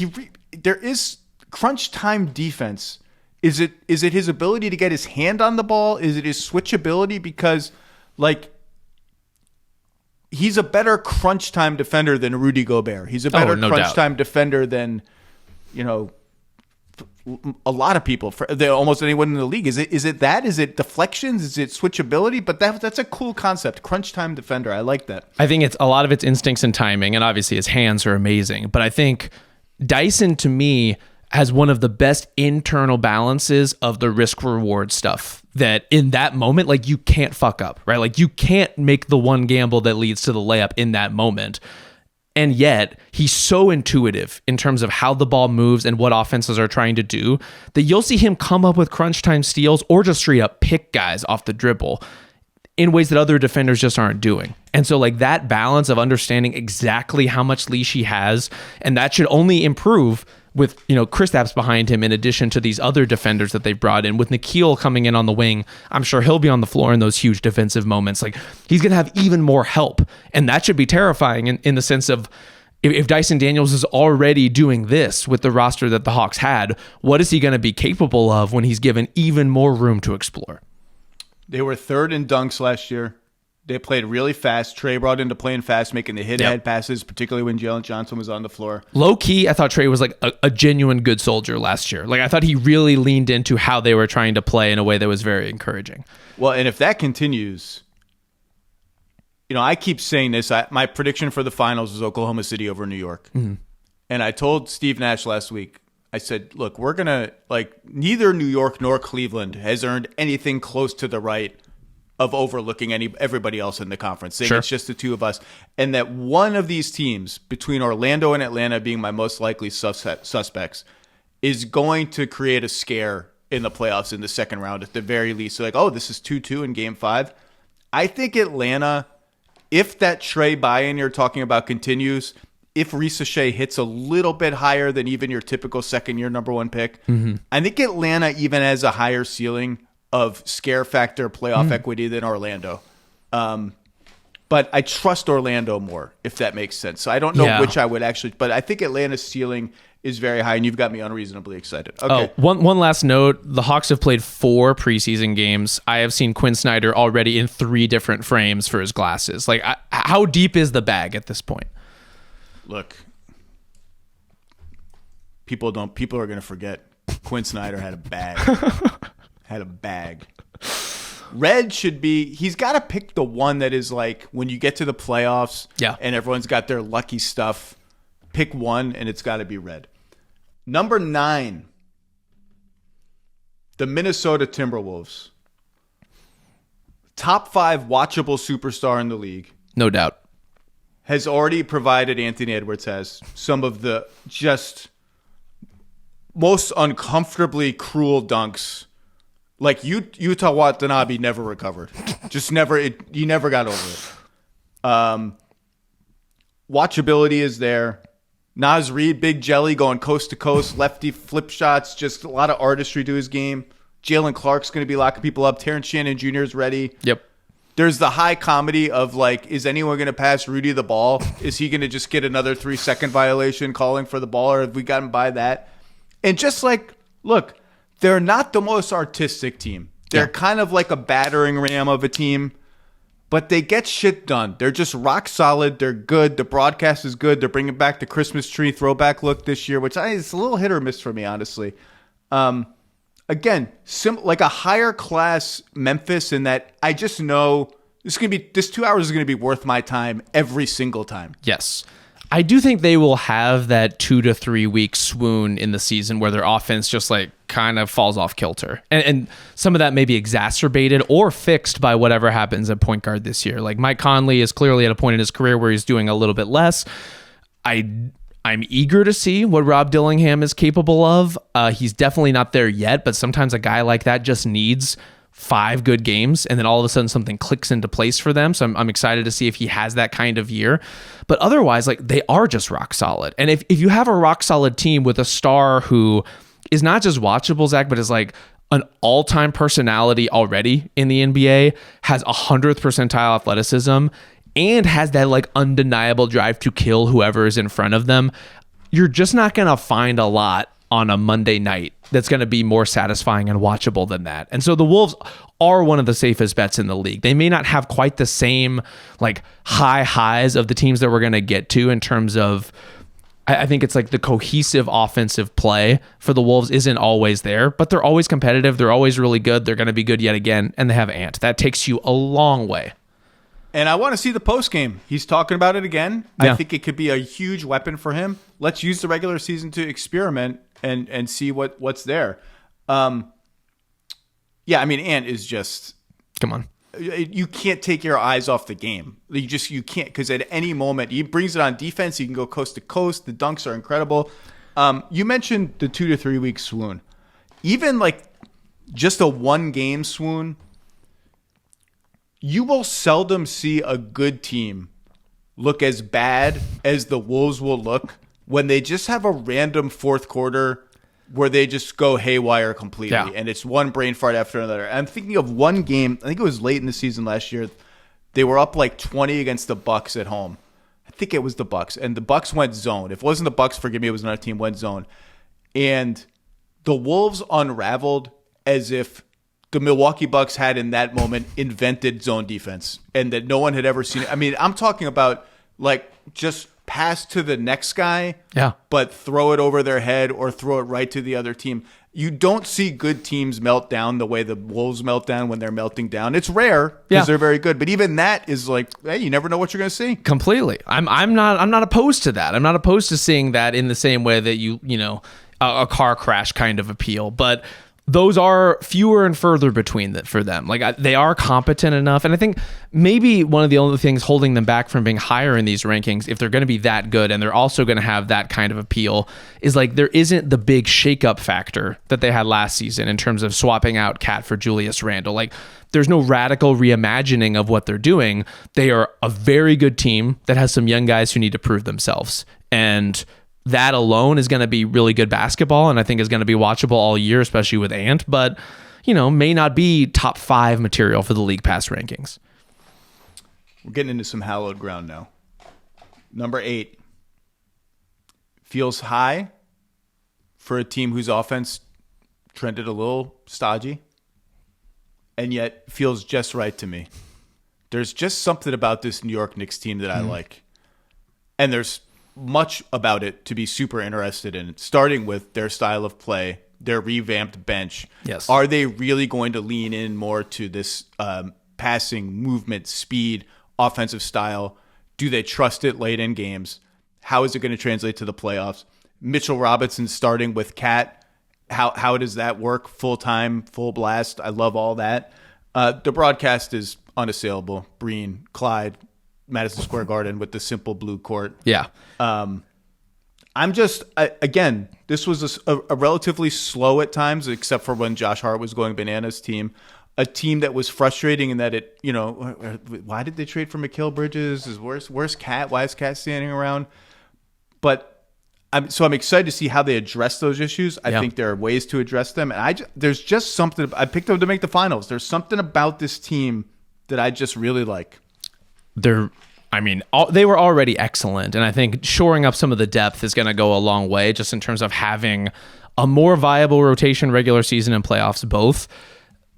there is crunch time defense. Is it his ability to get his hand on the ball? Is it his switchability? Because like he's a better crunch time defender than Rudy Gobert. He's a better crunch time defender than, a lot of people, almost anyone in the league. Is it that? Is it deflections? Is it switchability? But that's a cool concept. Crunch time defender. I like that. I think it's a lot of its instincts and timing, and obviously his hands are amazing. But I think Dyson, to me, has one of the best internal balances of the risk reward stuff. That in that moment, like you can't fuck up, right? Like you can't make the one gamble that leads to the layup in that moment. And yet, he's so intuitive in terms of how the ball moves and what offenses are trying to do that you'll see him come up with crunch time steals or just straight up pick guys off the dribble in ways that other defenders just aren't doing. And so like that balance of understanding exactly how much leash he has, and that should only improve with, Kristaps behind him in addition to these other defenders that they've brought in. With Nickeil coming in on the wing, I'm sure he'll be on the floor in those huge defensive moments. Like he's going to have even more help. And that should be terrifying in the sense of if Dyson Daniels is already doing this with the roster that the Hawks had, what is he going to be capable of when he's given even more room to explore? They were third in dunks last year. They played really fast. Trae brought into playing fast, making the hit-ahead passes, particularly when Jalen Johnson was on the floor. Low-key, I thought Trae was like a genuine good soldier last year. Like I thought he really leaned into how they were trying to play in a way that was very encouraging. Well, and if that continues, I keep saying this. My prediction for the finals is Oklahoma City over New York. Mm-hmm. And I told Steve Nash last week, I said, look, we're going to, neither New York nor Cleveland has earned anything close to the right of overlooking everybody else in the conference, saying it's just the two of us, and that one of these teams, between Orlando and Atlanta being my most likely suspects, is going to create a scare in the playoffs in the second round at the very least. So this is 2-2 in Game 5. I think Atlanta, if that Trae buy-in you're talking about continues, if Ricochet hits a little bit higher than even your typical second-year number one pick, I think Atlanta even has a higher ceiling of scare factor playoff equity than Orlando. But I trust Orlando more, if that makes sense. So I don't know which I would actually, but I think Atlanta's ceiling is very high, and you've got me unreasonably excited. Okay. One last note. The Hawks have played 4 preseason games. I have seen Quinn Snyder already in 3 different frames for his glasses. How deep is the bag at this point? Look, people are going to forget Quinn Snyder had a bag. Had a bag. Red should be, he's got to pick the one that is when you get to the playoffs and everyone's got their lucky stuff, pick one and it's got to be red. Number 9, the Minnesota Timberwolves. Top 5 watchable superstar in the league. No doubt. Has already provided, Anthony Edwards has, some of the just most uncomfortably cruel dunks. Utah Watanabe never recovered. Just never. He never got over it. Watchability is there. Naz Reid, big jelly, going coast to coast, lefty flip shots. Just a lot of artistry to his game. Jalen Clark's going to be locking people up. Terrence Shannon Jr. is ready. Yep. There's the high comedy of like, is anyone going to pass Rudy the ball? Is he going to just get another 3-second violation calling for the ball, or have we gotten by that? And just like, look, they're not the most artistic team. They're kind of like a battering ram of a team, but they get shit done. They're just rock solid. They're good. The broadcast is good. They're bringing back the Christmas tree throwback look this year, which is a little hit or miss for me, honestly. Again, like a higher class Memphis in that I just know this 2 hours is going to be worth my time every single time. Yes. I do think they will have that 2 to 3 week swoon in the season where their offense just like kind of falls off kilter. And some of that may be exacerbated or fixed by whatever happens at point guard this year. Like Mike Conley is clearly at a point in his career where he's doing a little bit less. I'm eager to see what Rob Dillingham is capable of. He's definitely not there yet, but sometimes a guy like that just needs 5 good games, and then all of a sudden something clicks into place for them. So I'm excited to see if he has that kind of year. But otherwise, like they are just rock solid. And if you have a rock solid team with a star who is not just watchable, Zach, but is like an all-time personality already in the NBA, has 100th percentile athleticism, and has that like undeniable drive to kill whoever is in front of them, you're just not going to find a lot on a Monday night that's going to be more satisfying and watchable than that. And so the Wolves are one of the safest bets in the league. They may not have quite the same like highs of the teams that we're going to get to in terms of, I think it's like the cohesive offensive play for the Wolves isn't always there, but they're always competitive. They're always really good. They're going to be good yet again. And they have Ant. That takes you a long way. And I want to see the post game. He's talking about it again. Yeah. I think it could be a huge weapon for him. Let's use the regular season to experiment and see what's there. Yeah, I mean, Ant is just... Come on. You can't take your eyes off the game. You can't, because at any moment, he brings it on defense. He can go coast to coast. The dunks are incredible. You mentioned the 2 to 3 week swoon. Even like just a 1-game swoon, you will seldom see a good team look as bad as the Wolves will look when they just have a random fourth quarter where they just go haywire completely, and it's one brain fart after another. I'm thinking of one game, I think it was late in the season last year. They were up like 20 against the Bucks at home. I think it was the Bucks, and the Bucks went zone. If it wasn't the Bucks, forgive me, it was another team, went zone. And the Wolves unraveled as if the Milwaukee Bucks had in that moment invented zone defense and that no one had ever seen it. I mean, I'm talking about like just pass to the next guy, but throw it over their head or throw it right to the other team. You don't see good teams melt down the way the Wolves melt down when they're melting down. It's rare because they're very good, but even that is like, hey, you never know what you're going to see. Completely. I'm not opposed to that. I'm not opposed to seeing that in the same way that you know, a car crash kind of appeal, but those are fewer and further between for them. Like they are competent enough. And I think maybe one of the only things holding them back from being higher in these rankings, if they're going to be that good and they're also going to have that kind of appeal, is like there isn't the big shakeup factor that they had last season in terms of swapping out Cat for Julius Randle. Like there's no radical reimagining of what they're doing. They are a very good team that has some young guys who need to prove themselves. And that alone is going to be really good basketball, and I think is going to be watchable all year, especially with Ant, but, you know, may not be top 5 material for the League Pass rankings. We're getting into some hallowed ground now. Number 8 feels high for a team whose offense trended a little stodgy, and yet feels just right to me. There's just something about this New York Knicks team that I like, and there's much about it to be super interested in, starting with their style of play, their revamped bench. Yes. Are they really going to lean in more to this passing, movement, speed, offensive style? Do they trust it late in games? How is it going to translate to the playoffs? Mitchell Robinson starting with Cat. How does that work? Full time, full blast. I love all that. The broadcast is unassailable. Breen, Clyde, Madison Square Garden with the simple blue court. Yeah. I'm just, again, this was a relatively slow at times, except for when Josh Hart was going bananas team. A team that was frustrating in that it, you know, why did they trade for Mikal Bridges? Where's Cat? Why is Cat standing around? But I'm excited to see how they address those issues. I think there are ways to address them, and there's just something. I picked them to make the finals. There's something about this team that I just really like. They were already excellent, and I think shoring up some of the depth is going to go a long way, just in terms of having a more viable rotation, regular season and playoffs both.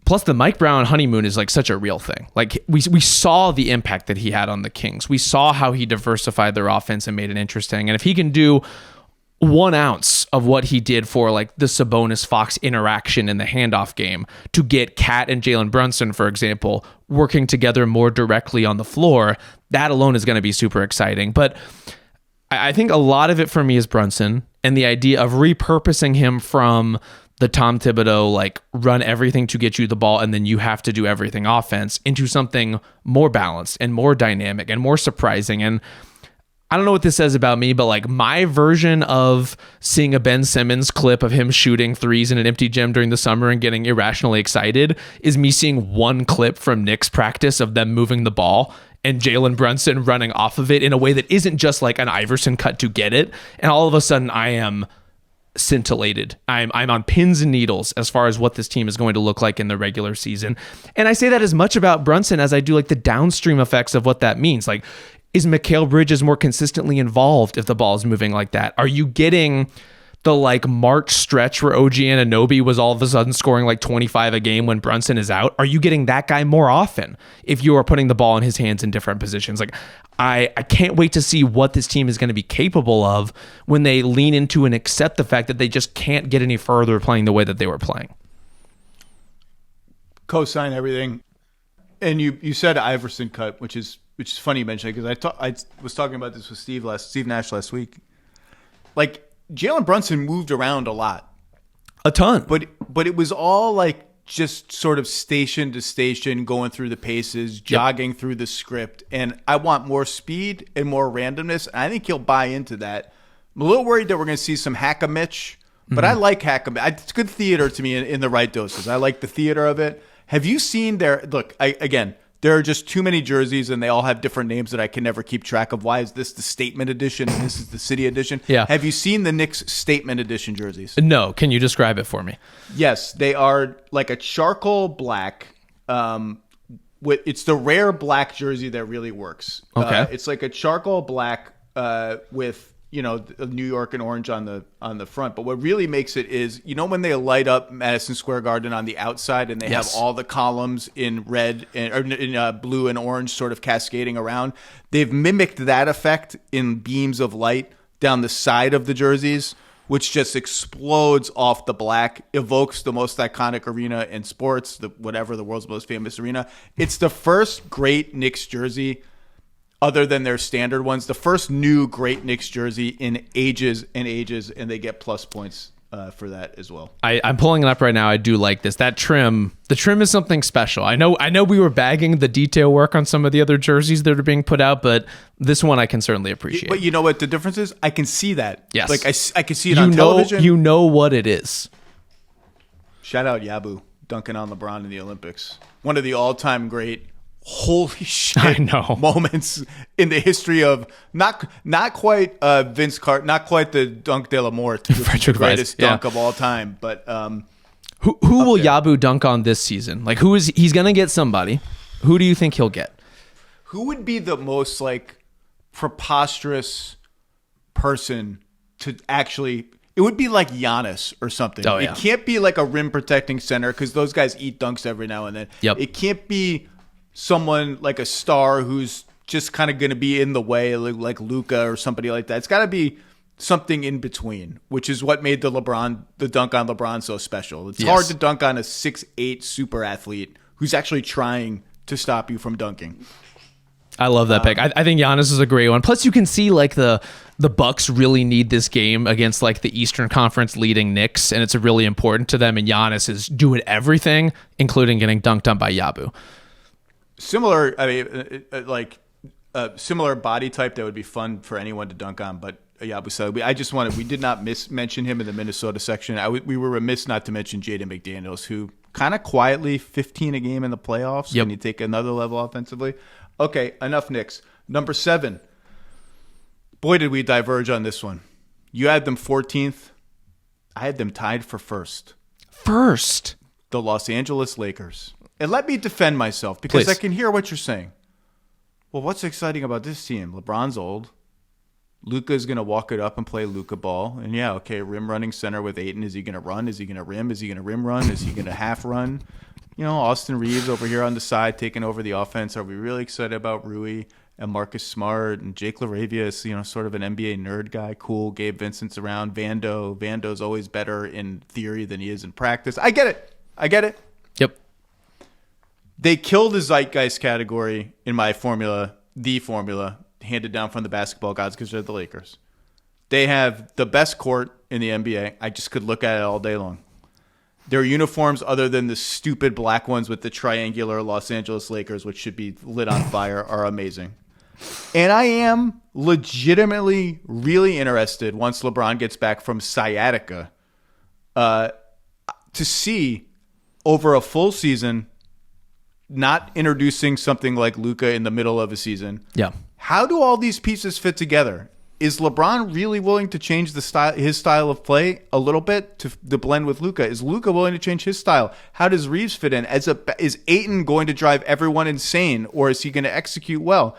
Plus, the Mike Brown honeymoon is like such a real thing. Like we saw the impact that he had on the Kings. We saw how he diversified their offense and made it interesting. And if he can do 1 ounce of what he did for like the Sabonis-Fox interaction in the handoff game to get Cat and Jalen Brunson, for example, working together more directly on the floor, that alone is going to be super exciting. But I think a lot of it for me is Brunson and the idea of repurposing him from the Tom Thibodeau, like run everything to get you the ball and then you have to do everything offense, into something more balanced and more dynamic and more surprising. And I don't know what this says about me, but like my version of seeing a Ben Simmons clip of him shooting threes in an empty gym during the summer and getting irrationally excited is me seeing one clip from Knicks practice of them moving the ball and Jalen Brunson running off of it in a way that isn't just like an Iverson cut to get it. And all of a sudden I am scintillated. I'm on pins and needles as far as what this team is going to look like in the regular season. And I say that as much about Brunson as I do like the downstream effects of what that means. Like, is Mikal Bridges more consistently involved if the ball is moving like that? Are you getting the like March stretch where OG Anunoby was all of a sudden scoring like 25 a game when Brunson is out? Are you getting that guy more often if you are putting the ball in his hands in different positions? Like, I can't wait to see what this team is going to be capable of when they lean into and accept the fact that they just can't get any further playing the way that they were playing. Co-sign everything. And you said Iverson cut, which is funny you mentioned it, because I was talking about this with Steve Nash last week. Like, Jalen Brunson moved around a lot. A ton. But it was all like just sort of station to station, going through the paces, jogging through the script. And I want more speed and more randomness. And I think he'll buy into that. I'm a little worried that we're going to see some hack-a-Mitch, but I like hack-a-Mitch. It's good theater to me in the right doses. I like the theater of it. Have you seen their – look, again – there are just too many jerseys, and they all have different names that I can never keep track of. Why is this the Statement Edition and this is the City Edition? Yeah. Have you seen the Knicks Statement Edition jerseys? No. Can you describe it for me? Yes. They are like a charcoal black. It's the rare black jersey that really works. Okay. It's like a charcoal black with New York and orange on the front. But what really makes it is, when they light up Madison Square Garden on the outside and they have all the columns in red or in blue and orange sort of cascading around, they've mimicked that effect in beams of light down the side of the jerseys, which just explodes off the black, evokes the most iconic arena in sports, the world's most famous arena. It's the first great Knicks jersey other than their standard ones, the first new great Knicks jersey in ages and ages, and they get plus points for that as well. I'm pulling it up right now. I do like this. The trim is something special. I know we were bagging the detail work on some of the other jerseys that are being put out, but this one I can certainly appreciate. But you know what the difference is? I can see that. Yes. Like I can see it on television. You know what it is. Shout out Yabu dunking on LeBron in the Olympics. One of the all-time great holy shit I know moments in the history of not quite Vince Carter, not quite the dunk de la Mort, the greatest dunk of all time, but who will Yabu dunk on this season? Like, he's gonna get somebody. Who do you think he'll get? Who would be the most like preposterous person to actually? It would be like Giannis or something. Oh, yeah. It can't be like a rim protecting center because those guys eat dunks every now and then. Yep. It can't be someone like a star who's just kind of going to be in the way, like Luka or somebody like that. It's got to be something in between, which is what made the dunk on LeBron so special. It's hard to dunk on a 6'8" super athlete who's actually trying to stop you from dunking. I love that pick. I think Giannis is a great one. Plus, you can see like the Bucks really need this game against like the Eastern Conference leading Knicks, and it's really important to them. And Giannis is doing everything, including getting dunked on by Yabu. Similar body type that would be fun for anyone to dunk on, but Yabusele. We did not mention him in the Minnesota section. We were remiss not to mention Jaden McDaniels, who kind of quietly 15 a game in the playoffs. Yep. Can you take another level offensively? Okay, enough Knicks. Number 7. Boy, did we diverge on this one. You had them 14th. I had them tied for first. First? The Los Angeles Lakers. And let me defend myself because Please. I can hear what you're saying. Well, what's exciting about this team? LeBron's old. Luka's going to walk it up and play Luka ball. And yeah, okay, rim running center with Ayton. Is he going to run? Is he going to rim? Is he going to rim run? Is he going to half run? You know, Austin Reeves over here on the side taking over the offense. Are we really excited about Rui and Marcus Smart and Jake LaRavia is, you know, sort of an NBA nerd guy? Cool. Gabe Vincent's around. Vando's always better in theory than he is in practice. I get it. Yep. They killed the zeitgeist category in my formula, the formula, handed down from the basketball gods because they're the Lakers. They have the best court in the NBA. I just could look at it all day long. Their uniforms, other than the stupid black ones with the triangular Los Angeles Lakers, which should be lit on fire, are amazing. And I am legitimately really interested, once LeBron gets back from sciatica, to see over a full season, not introducing something like Luka in the middle of a season. Yeah. How do all these pieces fit together? Is LeBron really willing to change his style of play a little bit to blend with Luka? Is Luka willing to change his style? How does Reeves fit in? Is Ayton going to drive everyone insane, or is he going to execute well?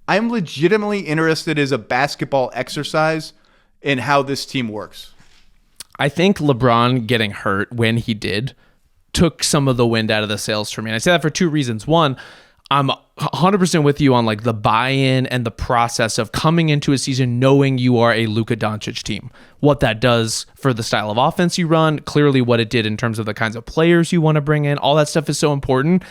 I'm legitimately interested as a basketball exercise in how this team works. I think LeBron getting hurt when he did took some of the wind out of the sails for me. And I say that for two reasons. One, I'm 100% with you on like the buy-in and the process of coming into a season knowing you are a Luka Doncic team. What that does for the style of offense you run, clearly what it did in terms of the kinds of players you want to bring in, all that stuff is so important.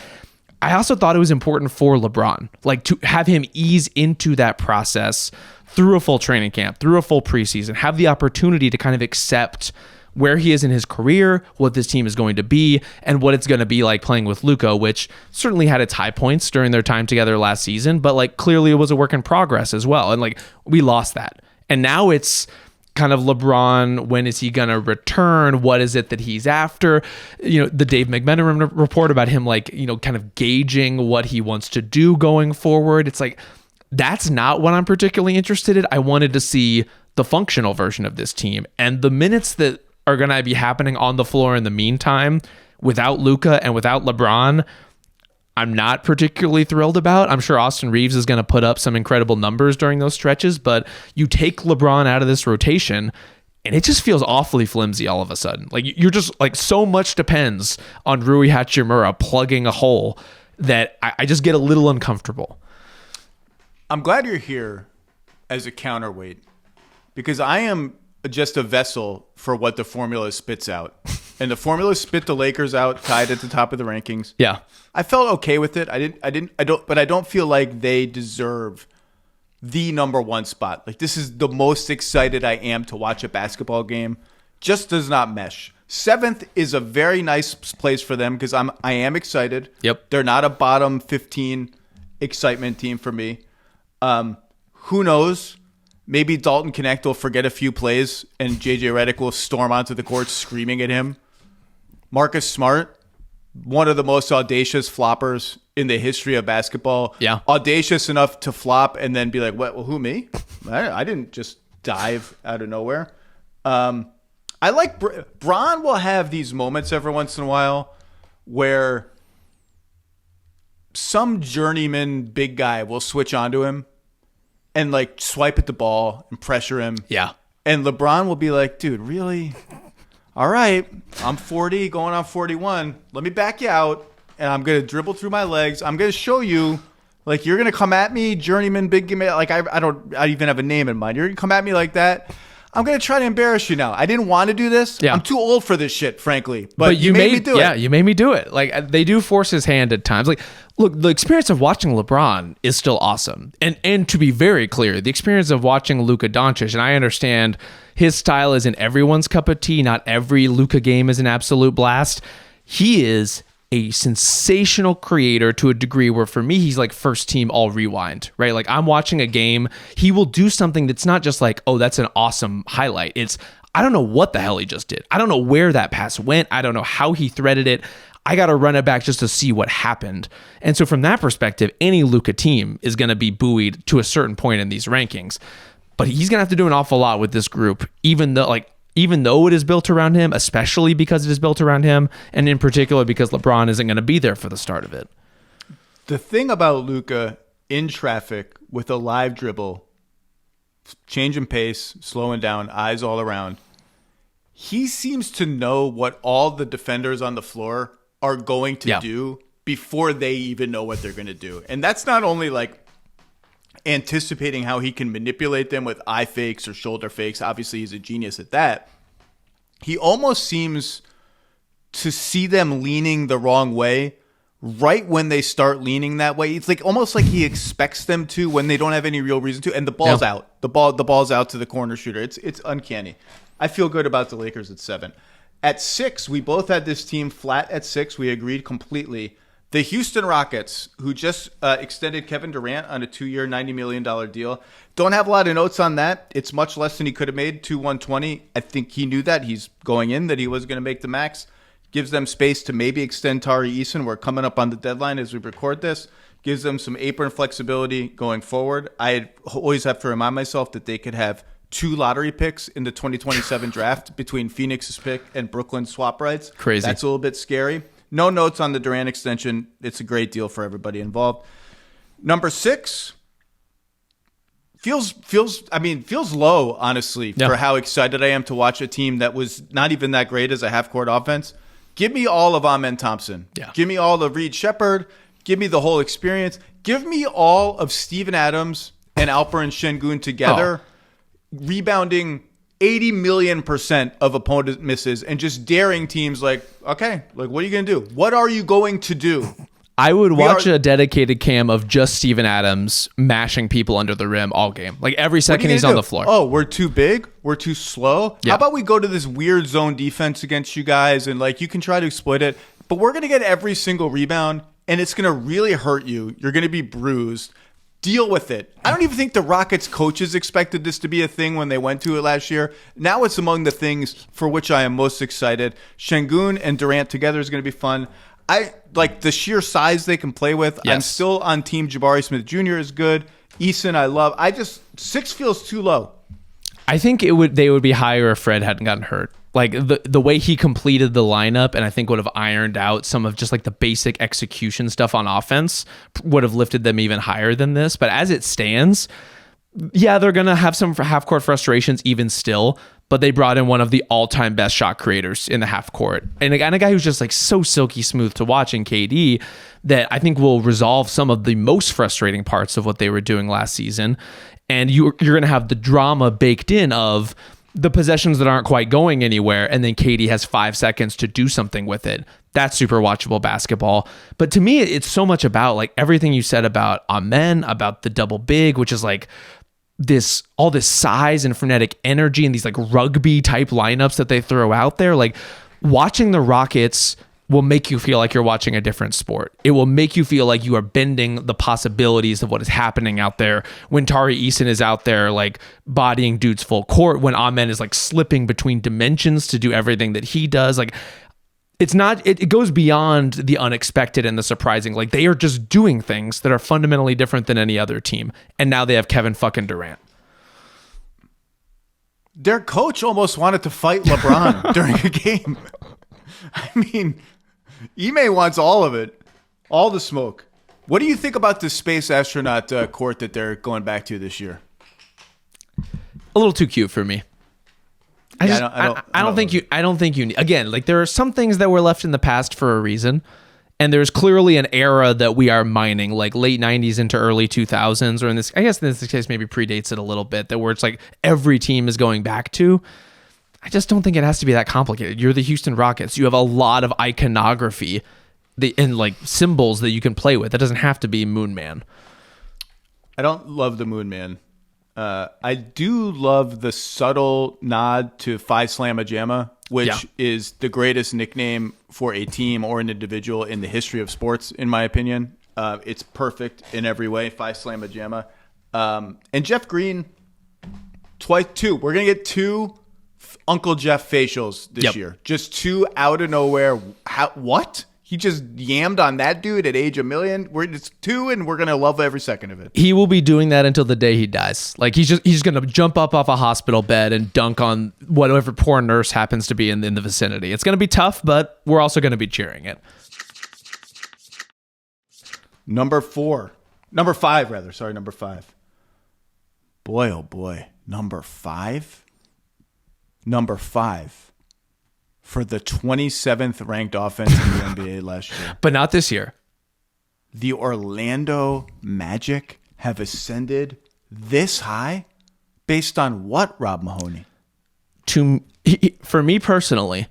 I also thought it was important for LeBron, like to have him ease into that process through a full training camp, through a full preseason, have the opportunity to kind of accept where he is in his career, what this team is going to be, and what it's going to be like playing with Luka, which certainly had its high points during their time together last season, but like clearly it was a work in progress as well. And like we lost that. And now it's kind of LeBron, when is he going to return? What is it that he's after? You know, the Dave McMenamin report about him, like, you know, kind of gauging what he wants to do going forward. It's like, that's not what I'm particularly interested in. I wanted to see the functional version of this team, and the minutes that are going to be happening on the floor in the meantime without Luka and without LeBron, I'm not particularly thrilled about. I'm sure Austin Reeves is going to put up some incredible numbers during those stretches, but you take LeBron out of this rotation and it just feels awfully flimsy all of a sudden. Like you're just like, so much depends on Rui Hachimura plugging a hole that I just get a little uncomfortable. I'm glad you're here as a counterweight, because I am just a vessel for what the formula spits out. And the formula spit the Lakers out, tied at the top of the rankings. Yeah. I felt okay with it. But I don't feel like they deserve the number one spot. Like, this is the most excited I am to watch a basketball game. Just does not mesh. 7th is a very nice place for them because I am excited. Yep. They're not a bottom 15 excitement team for me. Who knows? Maybe Dalton Knecht will forget a few plays and JJ Redick will storm onto the court screaming at him. Marcus Smart, one of the most audacious floppers in the history of basketball. Yeah. Audacious enough to flop and then be like, what? Well, who, me? I didn't just dive out of nowhere. I like Bron will have these moments every once in a while where some journeyman big guy will switch onto him and like swipe at the ball and pressure him. Yeah. And LeBron will be like, dude, really? All right, I'm 40, going on 41. Let me back you out, and I'm going to dribble through my legs. I'm going to show you, like, you're going to come at me, journeyman, big game. Like, I even have a name in mind. You're going to come at me like that. I'm going to try to embarrass you now. I didn't want to do this. Yeah. I'm too old for this shit, frankly. But you made me do it. Yeah, you made me do it. Like, they do force his hand at times. Like, look, the experience of watching LeBron is still awesome. And to be very clear, the experience of watching Luka Doncic, and I understand his style isn't everyone's cup of tea. Not every Luka game is an absolute blast. He is a sensational creator to a degree where for me, he's like first team all rewind, right? Like I'm watching a game, he will do something that's not just like, oh, that's an awesome highlight. It's, I don't know what the hell he just did. I don't know where that pass went. I don't know how he threaded it. I got to run it back just to see what happened. And so from that perspective, any Luka team is going to be buoyed to a certain point in these rankings. but he's going to have to do an awful lot with this group, even though it is built around him, especially because it is built around him, and in particular because LeBron isn't going to be there for the start of it. The thing about Luka in traffic with a live dribble, changing pace, slowing down, eyes all around, he seems to know what all the defenders on the floor are going to do before they even know what they're going to do. And that's not only like anticipating how he can manipulate them with eye fakes or shoulder fakes. Obviously, he's a genius at that. He almost seems to see them leaning the wrong way right when they start leaning that way. It's like almost like he expects them to when they don't have any real reason to. And the ball's out. The ball's out to the corner shooter. It's uncanny. I feel good about the Lakers at 7. At 6, we both had this team flat at 6. We agreed completely. The Houston Rockets, who just extended Kevin Durant on a 2-year, $90 million deal, don't have a lot of notes on that. It's much less than he could have made, to 120. I think he knew that. He's going in that he was going to make the max. Gives them space to maybe extend Tari Eason. We're coming up on the deadline as we record this. Gives them some apron flexibility going forward. I always have to remind myself that they could have 2 lottery picks in the 2027 draft between Phoenix's pick and Brooklyn's swap rights. Crazy. That's a little bit scary. No notes on the Durant extension. It's a great deal for everybody involved. Number 6 feels low, honestly, for how excited I am to watch a team that was not even that great as a half-court offense. Give me all of Amen Thompson. Yeah. Give me all of Reed Shepherd. Give me the whole experience. Give me all of Steven Adams and Alperen Şengün together, rebounding 80 million% of opponent misses and just daring teams like, okay, like, what are you going to do? What are you going to do? I would watch a dedicated cam of just Steven Adams mashing people under the rim all game. Like every second he's on the floor. Oh, we're too big? We're too slow? Yeah. How about we go to this weird zone defense against you guys and like you can try to exploit it, but we're going to get every single rebound and it's going to really hurt you. You're going to be bruised. Deal with it. I don't even think the Rockets coaches expected this to be a thing when they went to it last year. Now it's among the things for which I am most excited. Şengün and Durant together is going to be fun. I like the sheer size they can play with. Yes. I'm still on team Jabari Smith Jr. is good. Eason I love. 6 feels too low. I think they would be higher if Fred hadn't gotten hurt. Like the way he completed the lineup, and I think would have ironed out some of just like the basic execution stuff on offense, would have lifted them even higher than this. But as it stands, yeah, they're going to have some half court frustrations even still, but they brought in one of the all-time best shot creators in the half court. And a guy who's just like so silky smooth to watch in KD that I think will resolve some of the most frustrating parts of what they were doing last season. And you're going to have the drama baked in of the possessions that aren't quite going anywhere, and then KD has 5 seconds to do something with it. That's super watchable basketball. But to me, it's so much about like everything you said about Amen, about the double big, which is like all this size and frenetic energy and these like rugby type lineups that they throw out there. Like watching the Rockets will make you feel like you're watching a different sport. It will make you feel like you are bending the possibilities of what is happening out there when Tari Eason is out there like bodying dudes full court, when Amen is like slipping between dimensions to do everything that he does. Like it goes beyond the unexpected and the surprising. Like they are just doing things that are fundamentally different than any other team. And now they have Kevin fucking Durant. Their coach almost wanted to fight LeBron during a game. I mean, Ime wants all of it, all the smoke. What do you think about the space astronaut court that they're going back to this year? A little too cute for me. I don't think you need, again, like there are some things that were left in the past for a reason. And there's clearly an era that we are mining, like late 90s into early 2000s, or in this case, maybe predates it a little bit, that where it's like every team is going back to. I just don't think it has to be that complicated. You're the Houston Rockets. You have a lot of iconography and like symbols that you can play with. That doesn't have to be Moon Man. I don't love the Moon Man. I do love the subtle nod to Phi Slamma Jamma, which is the greatest nickname for a team or an individual in the history of sports, in my opinion. It's perfect in every way, Phi Slamma Jamma. And Jeff Green, we're going to get 2 Uncle Jeff facials this year. Just 2 out of nowhere. What? He just yammed on that dude at age 1,000,000. It's 2, and we're gonna love every second of it. He will be doing that until the day he dies. Like he's gonna jump up off a hospital bed and dunk on whatever poor nurse happens to be in the vicinity. It's gonna be tough, but we're also gonna be cheering it. Number 5 rather. Sorry, number 5. Boy, oh boy, number 5. Number 5. For the 27th ranked offense in the NBA last year. But not this year. The Orlando Magic have ascended this high based on what, Rob Mahoney? For me personally,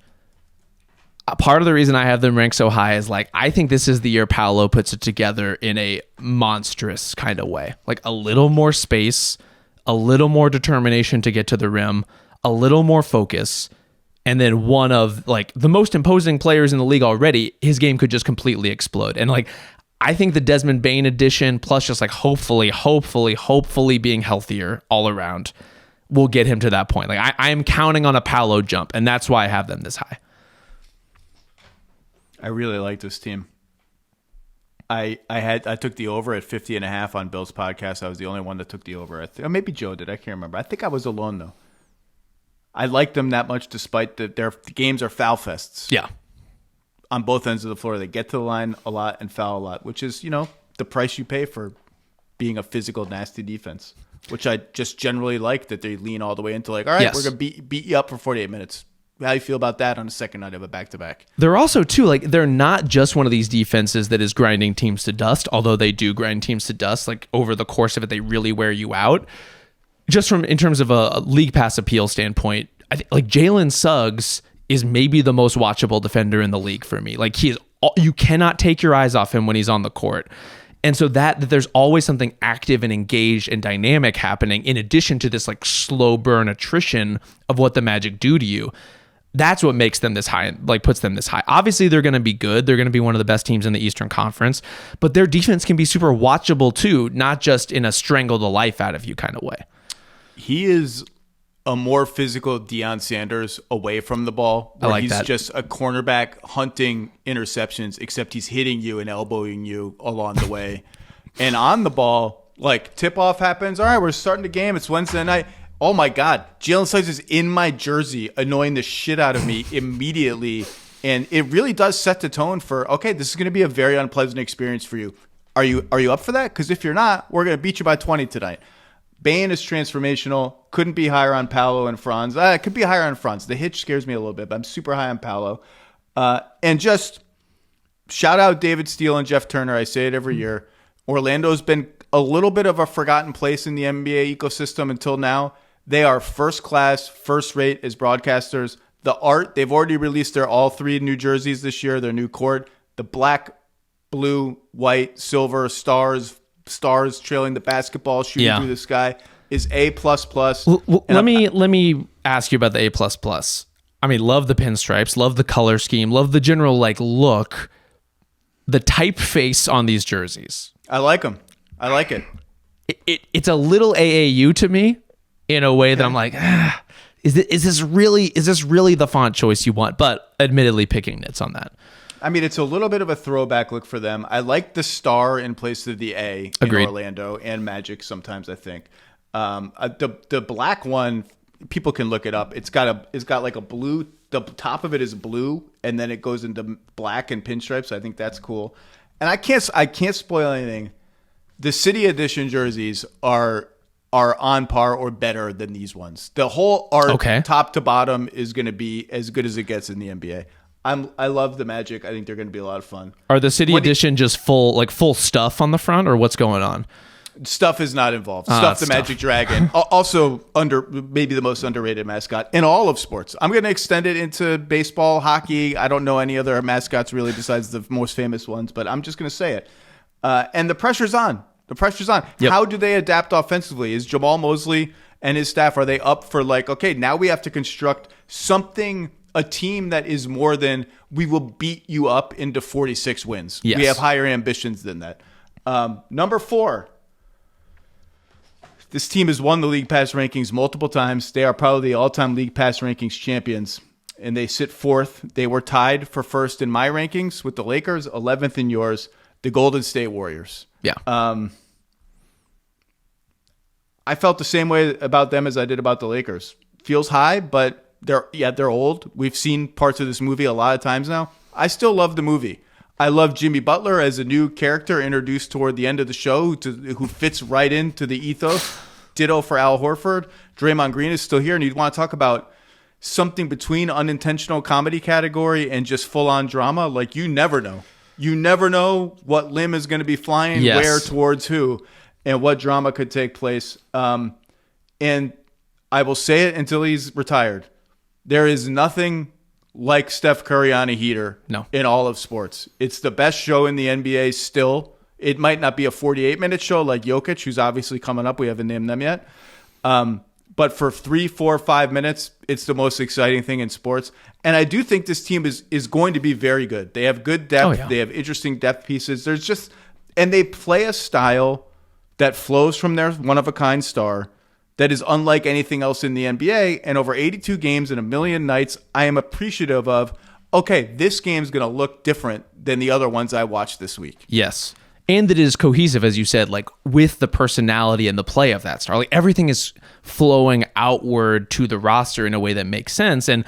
part of the reason I have them ranked so high is like, I think this is the year Paolo puts it together in a monstrous kind of way. Like a little more space, a little more determination to get to the rim, a little more focus. And then one of like the most imposing players in the league already, his game could just completely explode. And like, I think the Desmond Bane addition, plus just like hopefully being healthier all around, will get him to that point. Like I am counting on a Paolo jump, and that's why I have them this high. I really like this team. I took the over at 50.5 on Bill's podcast. I was the only one that took the over. Or maybe Joe did. I can't remember. I think I was alone though. I like them that much despite their games are foul fests. Yeah. On both ends of the floor. They get to the line a lot and foul a lot, which is, the price you pay for being a physical, nasty defense, which I just generally like that they lean all the way into like, all right, we're going to beat you up for 48 minutes. How do you feel about that on the second night of a back-to-back? They're also, too, like, they're not just one of these defenses that is grinding teams to dust, although they do grind teams to dust. Like, over the course of it, they really wear you out. Just in terms of a league pass appeal standpoint, I think like Jalen Suggs is maybe the most watchable defender in the league for me. Like you cannot take your eyes off him when he's on the court. And so that there's always something active and engaged and dynamic happening in addition to this like slow burn attrition of what the Magic do to you. That's what makes them this high, like puts them this high. Obviously, they're going to be good. They're going to be one of the best teams in the Eastern Conference, but their defense can be super watchable too, not just in a strangle the life out of you kind of way. He is a more physical Deion Sanders away from the ball. I like he's that. Just a cornerback hunting interceptions, except he's hitting you and elbowing you along the way. And on the ball, like tip-off happens. All right, we're starting the game. It's Wednesday night. Oh, my God. Jalen Suggs is in my jersey, annoying the shit out of me immediately. And it really does set the tone for, okay, this is going to be a very unpleasant experience for you. Are you up for that? Because if you're not, we're going to beat you by 20 tonight. Bane is transformational. Couldn't be higher on Paolo and Franz. It could be higher on Franz. The hitch scares me a little bit, but I'm super high on Paolo. And just shout out David Steele and Jeff Turner. I say it every year. Orlando's been a little bit of a forgotten place in the NBA ecosystem until now. They are first class, first rate as broadcasters. The art, they've already released their all 3 new jerseys this year, their new court. The black, blue, white, silver, stars trailing the basketball shooting through the sky is A++. Let me ask you about the A++. I mean, love the pinstripes, love the color scheme, love the general like look, the typeface on these jerseys. I like them. I like it. It's a little AAU to me in a way that I'm like, is this really the font choice you want? But admittedly, picking nits on that. I mean, it's a little bit of a throwback look for them. I like the star in place of the A Agreed. In Orlando and Magic sometimes, I think. The black one, people can look it up. It's got like a blue, the top of it is blue, and then it goes into black and pinstripes. So I think that's cool. And I can't spoil anything. The City Edition jerseys are on par or better than these ones. The whole art, top to bottom, is going to be as good as it gets in the NBA. I love the Magic. I think they're going to be a lot of fun. Are the City Edition just full stuff on the front, or what's going on? Stuff is not involved. Stuff the Magic Dragon. Also maybe the most underrated mascot in all of sports. I'm going to extend it into baseball, hockey. I don't know any other mascots really besides the most famous ones, but I'm just going to say it. And the pressure's on. Yep. How do they adapt offensively? Is Jamal Mosley and his staff, are they up for like, okay, now we have to construct something, a team that is more than we will beat you up into 46 wins. Yes. We have higher ambitions than that. Number 4. This team has won the League Pass rankings multiple times. They are probably the all-time League Pass rankings champions. and they sit fourth. They were tied for first in my rankings with the Lakers, 11th in yours, the Golden State Warriors. Yeah. I felt the same way about them as I did about the Lakers. Feels high, but they're old. We've seen parts of this movie a lot of times now. I still love the movie. I love Jimmy Butler as a new character introduced toward the end of the show who fits right into the ethos. Ditto for Al Horford. Draymond Green is still here, and you'd want to talk about something between unintentional comedy category and just full-on drama. Like, you never know. You never know what limb is going to be flying where towards who and what drama could take place. And I will say it until he's retired. There is nothing like Steph Curry on a heater in all of sports. It's the best show in the NBA still. It might not be a 48-minute show like Jokic, who's obviously coming up. We haven't named them yet. But for 3, 4, 5 minutes, it's the most exciting thing in sports. And I do think this team is going to be very good. They have good depth. Oh, yeah. They have interesting depth pieces. And they play a style that flows from their one-of-a-kind star that is unlike anything else in the NBA. And over 82 games and a million nights, I am appreciative of, okay, this game's going to look different than the other ones I watched this week. Yes. And that it is cohesive, as you said, like with the personality and the play of that star. Like everything is flowing outward to the roster in a way that makes sense. And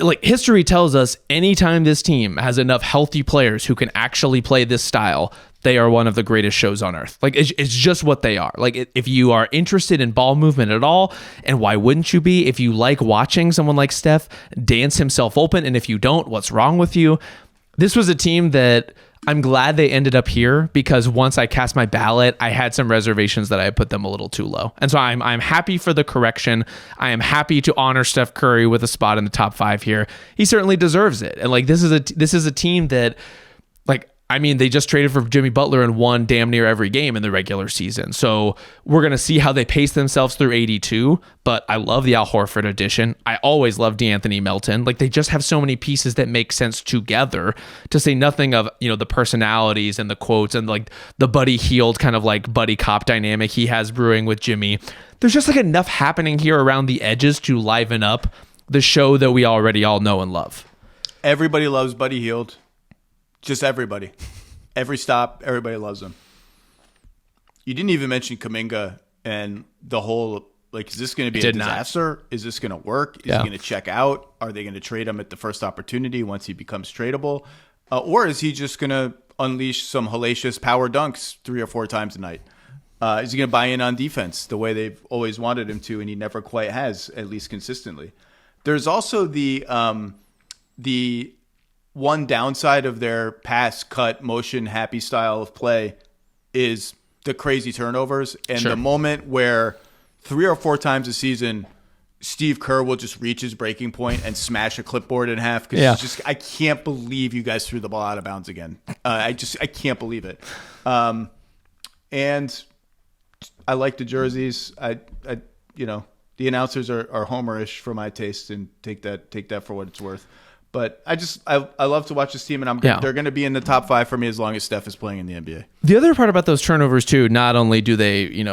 like history tells us, anytime this team has enough healthy players who can actually play this style, they are one of the greatest shows on earth. Like it's just what they are. Like if you are interested in ball movement at all, and why wouldn't you be? If you like watching someone like Steph dance himself open, and if you don't, what's wrong with you? This was a team that I'm glad they ended up here, because once I cast my ballot, I had some reservations that I put them a little too low. And so I'm happy for the correction. I am happy to honor Steph Curry with a spot in the top 5 here. He certainly deserves it. And like this is a team that, like, I mean, they just traded for Jimmy Butler and won damn near every game in the regular season. So we're going to see how they pace themselves through 82. But I love the Al Horford addition. I always loved DeAnthony Melton. Like, they just have so many pieces that make sense together, to say nothing of, you know, the personalities and the quotes and like the Buddy Hield kind of like buddy cop dynamic he has brewing with Jimmy. There's just like enough happening here around the edges to liven up the show that we already all know and love. Everybody loves Buddy Hield. Just everybody. Every stop, everybody loves him. You didn't even mention Kuminga and the whole, like, is this going to be a disaster? Is this going to work? Is he going to check out? Are they going to trade him at the first opportunity once he becomes tradable? Or is he just going to unleash some hellacious power dunks 3 or 4 times a night? Is he going to buy in on defense the way they've always wanted him to, and he never quite has, at least consistently? There's also the one downside of their pass, cut, motion, happy style of play is the crazy turnovers. And the moment where 3 or 4 times a season, Steve Kerr will just reach his breaking point and smash a clipboard in half. Because I can't believe you guys threw the ball out of bounds again. I can't believe it. And I like the jerseys. The announcers are homerish for my taste, and take that for what it's worth. But I love to watch this team, and they're going to be in the top 5 for me as long as Steph is playing in the NBA. The other part about those turnovers too, not only do they,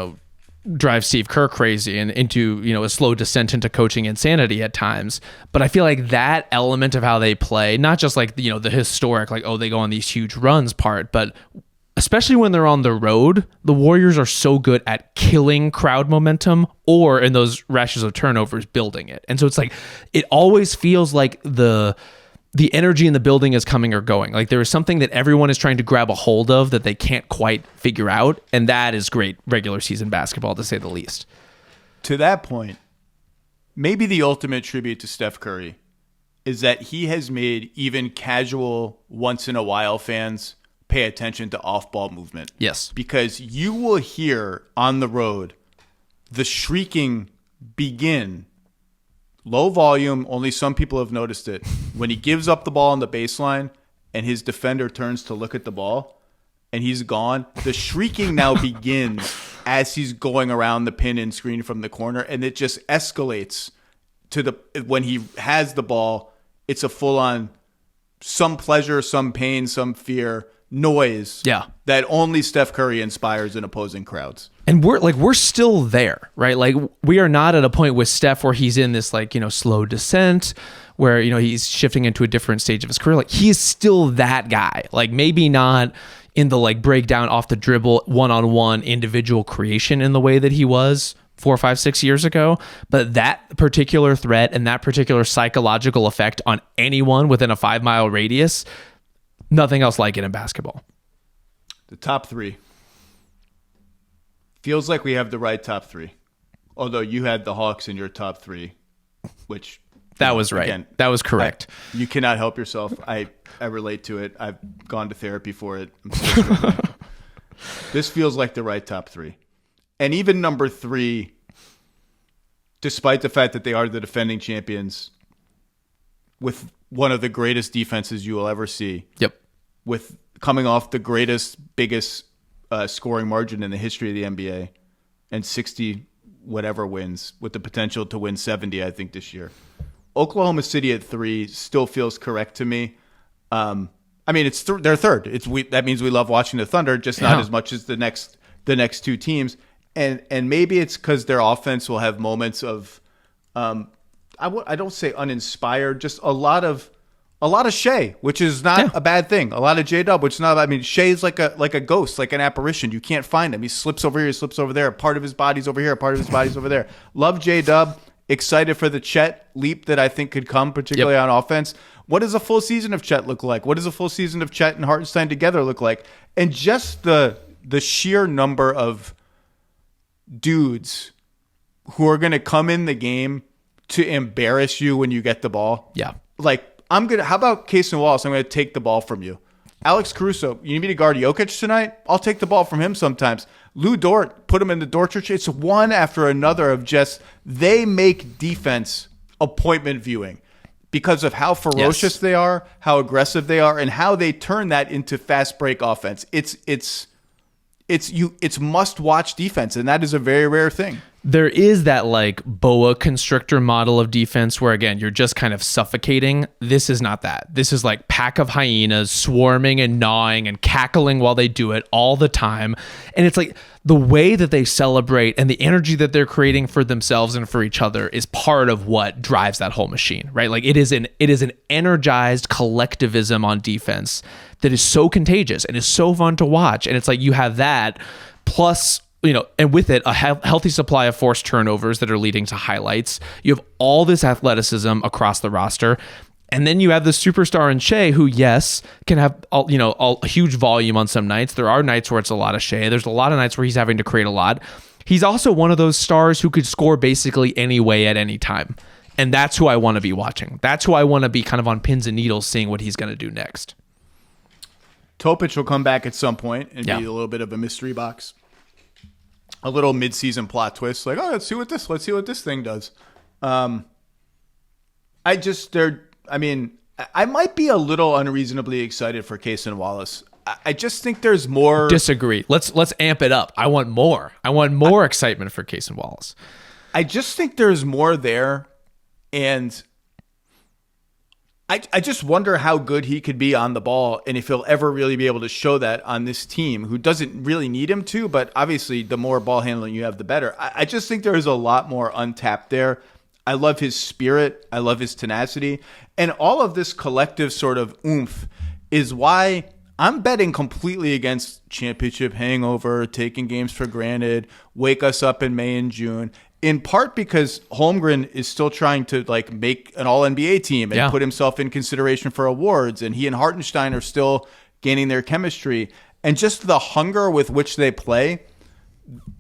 drive Steve Kerr crazy and into, a slow descent into coaching insanity at times, but I feel like that element of how they play, not just like, the historic, like, oh, they go on these huge runs part, but especially when they're on the road, the Warriors are so good at killing crowd momentum, or in those rashes of turnovers, building it. And so it's like, it always feels like the energy in the building is coming or going. Like there is something that everyone is trying to grab a hold of that they can't quite figure out. And that is great regular season basketball, to say the least. To that point, maybe the ultimate tribute to Steph Curry is that he has made even casual once in a while fans pay attention to off-ball movement. Yes. Because you will hear on the road the shrieking begin, low volume, only some people have noticed it, when he gives up the ball on the baseline and his defender turns to look at the ball and he's gone. The shrieking now begins as he's going around the pin and screen from the corner, and it just escalates to when he has the ball, it's a full-on some pleasure, some pain, some fear, noise Yeah. that only Steph Curry inspires in opposing crowds. And we're still there, right? Like we are not at a point with Steph where he's in this like, slow descent where, he's shifting into a different stage of his career. Like he is still that guy. Like maybe not in the like breakdown off the dribble, one-on-one individual creation in the way that he was 4, 5, 6 years ago. But that particular threat and that particular psychological effect on anyone within a 5-mile radius, nothing else like it in basketball. The top three. Feels like we have the right top three. Although you had the Hawks in your top three, which... That was right. Again, that was correct. You cannot help yourself. I relate to it. I've gone to therapy for it. I'm so struggling. This feels like the right top three. And even number three, despite the fact that they are the defending champions, with one of the greatest defenses you will ever see. Yep. With coming off the biggest scoring margin in the history of the NBA and 60 whatever wins with the potential to win 70, I think, this year. Oklahoma City at 3 still feels correct to me. I mean, it's they're third. That means we love watching the Thunder, just not as much as the next two teams. And maybe it's because their offense will have moments of, I don't say uninspired, just a lot of Shea, which is not a bad thing. A lot of J-Dub, which is not. I mean, Shea's like a ghost, like an apparition. You can't find him. He slips over here, he slips over there. Part of his body's over here, part of his body's over there. Love J-Dub. Excited for the Chet leap that I think could come, particularly on offense. What does a full season of Chet look like? What does a full season of Chet and Hartenstein together look like? And just the sheer number of dudes who are going to come in the game to embarrass you when you get the ball. Yeah. Like, how about Case and Wallace? I'm going to take the ball from you. Alex Caruso, you need me to guard Jokic tonight? I'll take the ball from him sometimes. Lou Dort, put him in the Dort church. It's one after another of just, they make defense appointment viewing because of how ferocious they are, how aggressive they are, and how they turn that into fast break offense. It's must watch defense, and that is a very rare thing. There is that like boa constrictor model of defense where, again, you're just kind of suffocating. This is not that. This is like pack of hyenas swarming and gnawing and cackling while they do it all the time. And it's like the way that they celebrate and the energy that they're creating for themselves and for each other is part of what drives that whole machine, right? Like it is an energized collectivism on defense that is so contagious and is so fun to watch. And it's like you have that plus, and with it, a healthy supply of forced turnovers that are leading to highlights. You have all this athleticism across the roster. And then you have the superstar in Shea who, yes, can have, a huge volume on some nights. There are nights where it's a lot of Shea. There's a lot of nights where he's having to create a lot. He's also one of those stars who could score basically any way at any time. And that's who I want to be watching. That's who I want to be kind of on pins and needles seeing what he's going to do next. Topic will come back at some point and be a little bit of a mystery box. A little mid-season plot twist, like, let's see what this thing does. I might be a little unreasonably excited for Case and Wallace. I just think there's more. Disagree. Let's amp it up. I want more. I want more excitement for Case and Wallace. I just think there's more there, and I just wonder how good he could be on the ball and if he'll ever really be able to show that on this team who doesn't really need him to, but obviously the more ball handling you have, the better. I just think there is a lot more untapped there. I love his spirit. I love his tenacity. And all of this collective sort of oomph is why I'm betting completely against championship hangover, taking games for granted, wake us up in May and June. In part because Holmgren is still trying to like make an all-NBA team and put himself in consideration for awards. And he and Hartenstein are still gaining their chemistry. And just the hunger with which they play,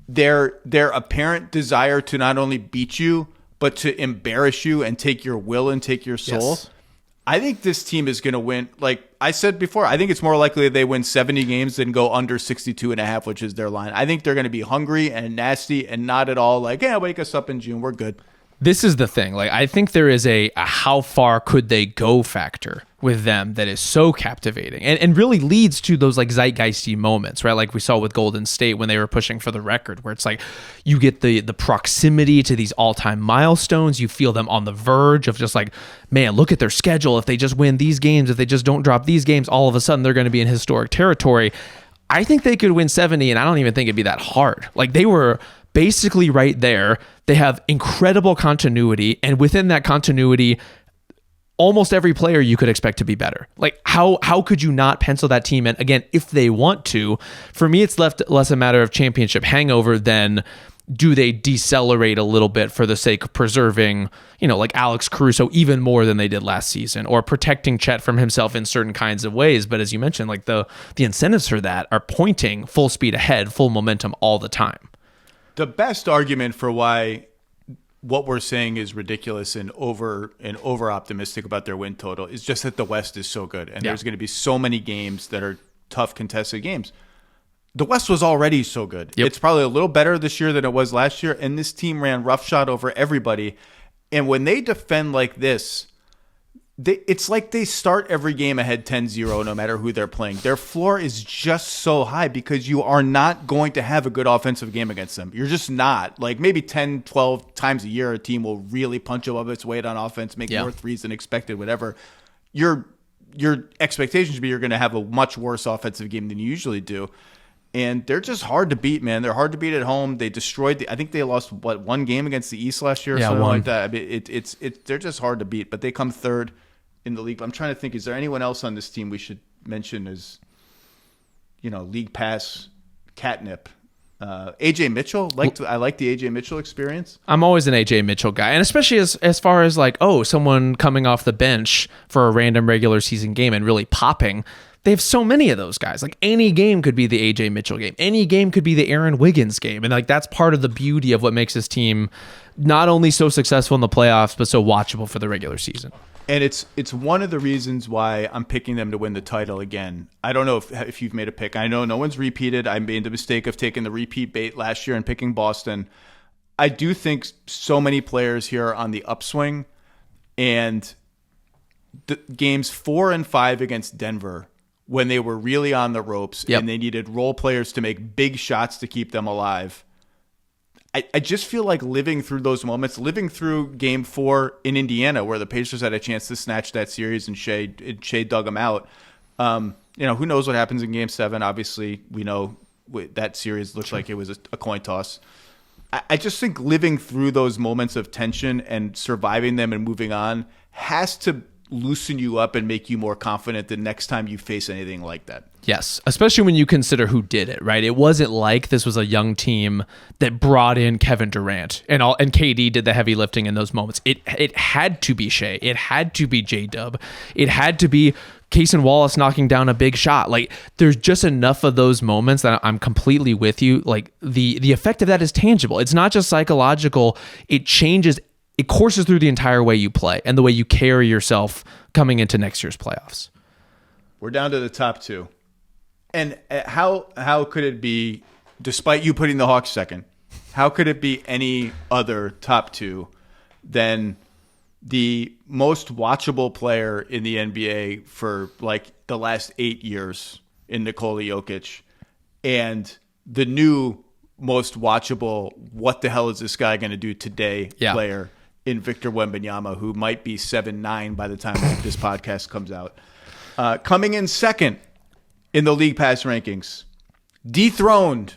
their apparent desire to not only beat you, but to embarrass you and take your will and take your soul. Yes. I think this team is going to win. Like I said before, I think it's more likely that they win 70 games than go under 62.5, which is their line. I think they're going to be hungry and nasty and not at all like, wake us up in June. We're good. This is the thing. Like, I think there is a how far could they go factor with them that is so captivating and really leads to those like zeitgeisty moments, right? Like we saw with Golden State when they were pushing for the record, where it's like you get the proximity to these all-time milestones. You feel them on the verge of just like, man, look at their schedule. If they just win these games, if they just don't drop these games, all of a sudden they're going to be in historic territory. I think they could win 70, and I don't even think it'd be that hard. Like they were basically right there. They have incredible continuity, and within that continuity, almost every player you could expect to be better. Like how could you not pencil that team in again if they want to? For me, it's less a matter of championship hangover than do they decelerate a little bit for the sake of preserving, like Alex Caruso even more than they did last season, or protecting Chet from himself in certain kinds of ways. But as you mentioned, like the incentives for that are pointing full speed ahead, full momentum all the time. The best argument for why what we're saying is ridiculous and over optimistic about their win total is just that the West is so good, and there's going to be so many games that are tough contested games. The West was already so good. Yep. It's probably a little better this year than it was last year, and this team ran roughshod over everybody. And when they defend like this, it's like they start every game ahead 10-0 no matter who they're playing. Their floor is just so high because you are not going to have a good offensive game against them. You're just not. Like maybe 10, 12 times a year a team will really punch above its weight on offense, make more threes than expected, whatever. Your expectations should be you're going to have a much worse offensive game than you usually do. And they're just hard to beat, man. They're hard to beat at home. They destroyed I think they lost one game against the East last year or something like that. I mean, they're just hard to beat, but they come third in the league. I'm trying to think, is there anyone else on this team we should mention as, league pass catnip? AJ Mitchell. I like the AJ Mitchell experience. I'm always an AJ Mitchell guy, and especially as far as like, someone coming off the bench for a random regular season game and really popping. They have so many of those guys. Like any game could be the AJ Mitchell game. Any game could be the Aaron Wiggins game. And like that's part of the beauty of what makes this team not only so successful in the playoffs, but so watchable for the regular season. And it's one of the reasons why I'm picking them to win the title again. I don't know if you've made a pick. I know no one's repeated. I made the mistake of taking the repeat bait last year and picking Boston. I do think so many players here are on the upswing. And the games 4 and 5 against Denver, when they were really on the ropes and they needed role players to make big shots to keep them alive. I just feel like living through those moments, living through game 4 in Indiana where the Pacers had a chance to snatch that series and Shea dug them out. Who knows what happens in game 7? Obviously, we know that series looked like it was a coin toss. I just think living through those moments of tension and surviving them and moving on has to loosen you up and make you more confident the next time you face anything like that. Yes, especially when you consider who did it, right? It wasn't like this was a young team that brought in Kevin Durant and KD did the heavy lifting in those moments. It had to be Shea. It had to be J-Dub. It had to be Cason Wallace knocking down a big shot. Like there's just enough of those moments that I'm completely with you. Like the effect of that is tangible. It's not just psychological. It changes. It courses through the entire way you play and the way you carry yourself coming into next year's playoffs. We're down to the top 2. And how could it be, despite you putting the Hawks second, how could it be any other top 2 than the most watchable player in the NBA for like the last 8 years in Nikola Jokic and the new most watchable, what the hell is this guy going to do today player in Victor Wembanyama, who might be 7'9" by the time this podcast comes out. Coming in second in the league pass rankings, dethroned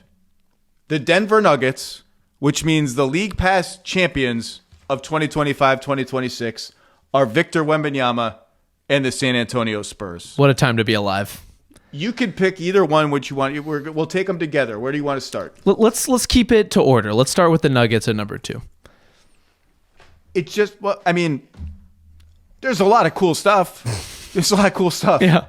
the Denver Nuggets, which means the league pass champions of 2025-2026 are Victor Wembanyama and the San Antonio Spurs. What a time to be alive. You can pick either one which you want. We'll take them together. Where do you want to start? Let's keep it to order. Let's start with the Nuggets at number 2. It's just, there's a lot of cool stuff. Yeah.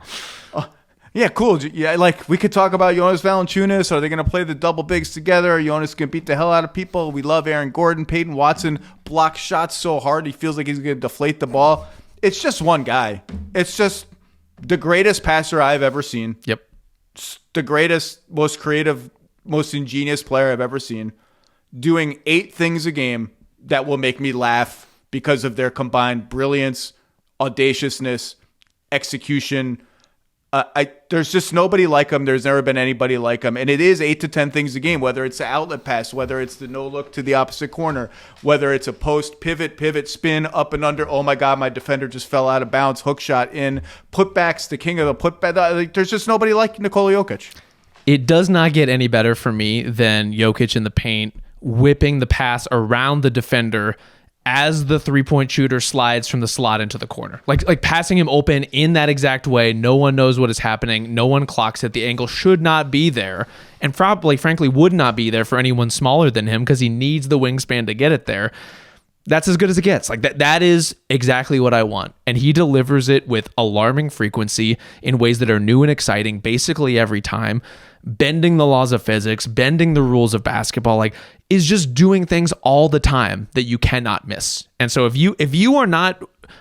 Yeah, cool. Yeah, like we could talk about Jonas Valanciunas. Are they going to play the double bigs together? Jonas can beat the hell out of people. We love Aaron Gordon. Peyton Watson blocks shots so hard he feels like he's going to deflate the ball. It's just one guy. It's just the greatest passer I've ever seen. Yep. The greatest, most creative, most ingenious player I've ever seen. Doing 8 things a game that will make me laugh because of their combined brilliance, audaciousness, execution. There's just nobody like him. There's never been anybody like him. And it is 8 to 10 things a game, whether it's the outlet pass, whether it's the no look to the opposite corner, whether it's a post, pivot, spin, up and under. Oh my God, my defender just fell out of bounds. Hook shot in. Putbacks, the king of the putback. Like, there's just nobody like Nikola Jokic. It does not get any better for me than Jokic in the paint, whipping the pass around the defender as the three-point shooter slides from the slot into the corner. Like passing him open in that exact way. No one knows what is happening. No one clocks it. The angle should not be there, and probably, frankly, would not be there for anyone smaller than him because he needs the wingspan to get it there. That's as good as it gets. Like that is exactly what I want. And he delivers it with alarming frequency in ways that are new and exciting basically every time, bending the laws of physics, bending the rules of basketball, like is just doing things all the time that you cannot miss. And so if you are not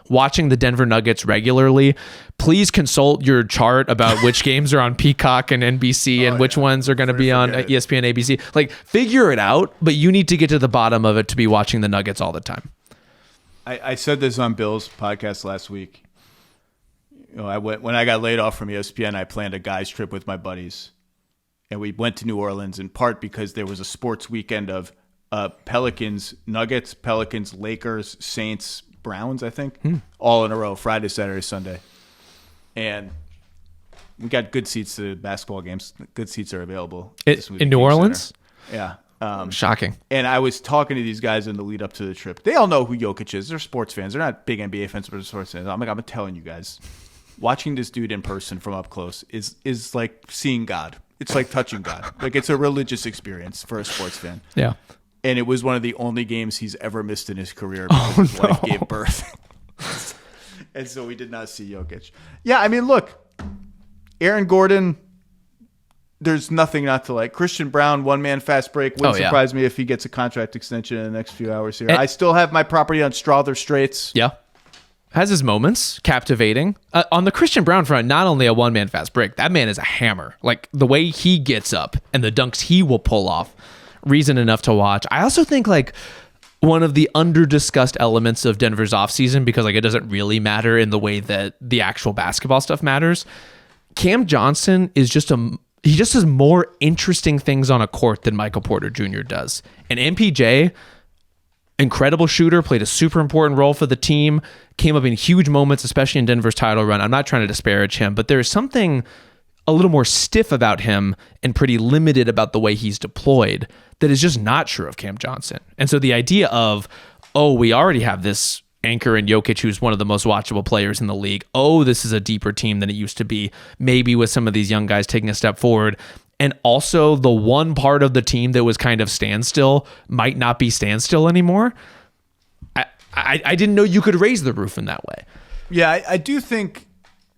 watching the Denver Nuggets regularly, please consult your chart about which games are on Peacock and NBC and which ones are going to be on ESPN, ABC. Like, figure it out, but you need to get to the bottom of it to be watching the Nuggets all the time. I said this on Bill's podcast last week. When I got laid off from ESPN, I planned a guys trip with my buddies. And we went to New Orleans in part because there was a sports weekend of Pelicans, Nuggets, Pelicans, Lakers, Saints, Browns, I think, all in a row, Friday, Saturday, Sunday. And we got good seats to basketball games. Good seats are available. In New Orleans? Center. Yeah. Shocking. And I was talking to these guys in the lead up to the trip. They all know who Jokic is. They're sports fans. They're not big NBA fans, but they're sports fans. I'm telling you guys, watching this dude in person from up close is like seeing God. It's like touching God. Like, it's a religious experience for a sports fan. Yeah. And it was one of the only games he's ever missed in his career because his wife gave birth. And so we did not see Jokic. Yeah, I mean, look, Aaron Gordon, there's nothing not to like. Christian Brown, one-man fast break. Wouldn't surprise me if he gets a contract extension in the next few hours here. I still have my property on Strother Straits. Yeah. Has his moments, captivating. On the Christian Brown front, not only a one-man fast break, that man is a hammer. Like, the way he gets up and the dunks he will pull off, reason enough to watch. I also think, like, one of the under-discussed elements of Denver's offseason, because, like, it doesn't really matter in the way that the actual basketball stuff matters, Cam Johnson is he just has more interesting things on a court than Michael Porter Jr. does. And MPJ, incredible shooter, played a super important role for the team, came up in huge moments, especially in Denver's title run. I'm not trying to disparage him, but there's something a little more stiff about him and pretty limited about the way he's deployed that is just not true of Cam Johnson. And so the idea of, we already have this anchor in Jokic, who's one of the most watchable players in the league. This is a deeper team than it used to be, maybe with some of these young guys taking a step forward. And also the one part of the team that was kind of standstill might not be standstill anymore. I didn't know you could raise the roof in that way. Yeah, I do think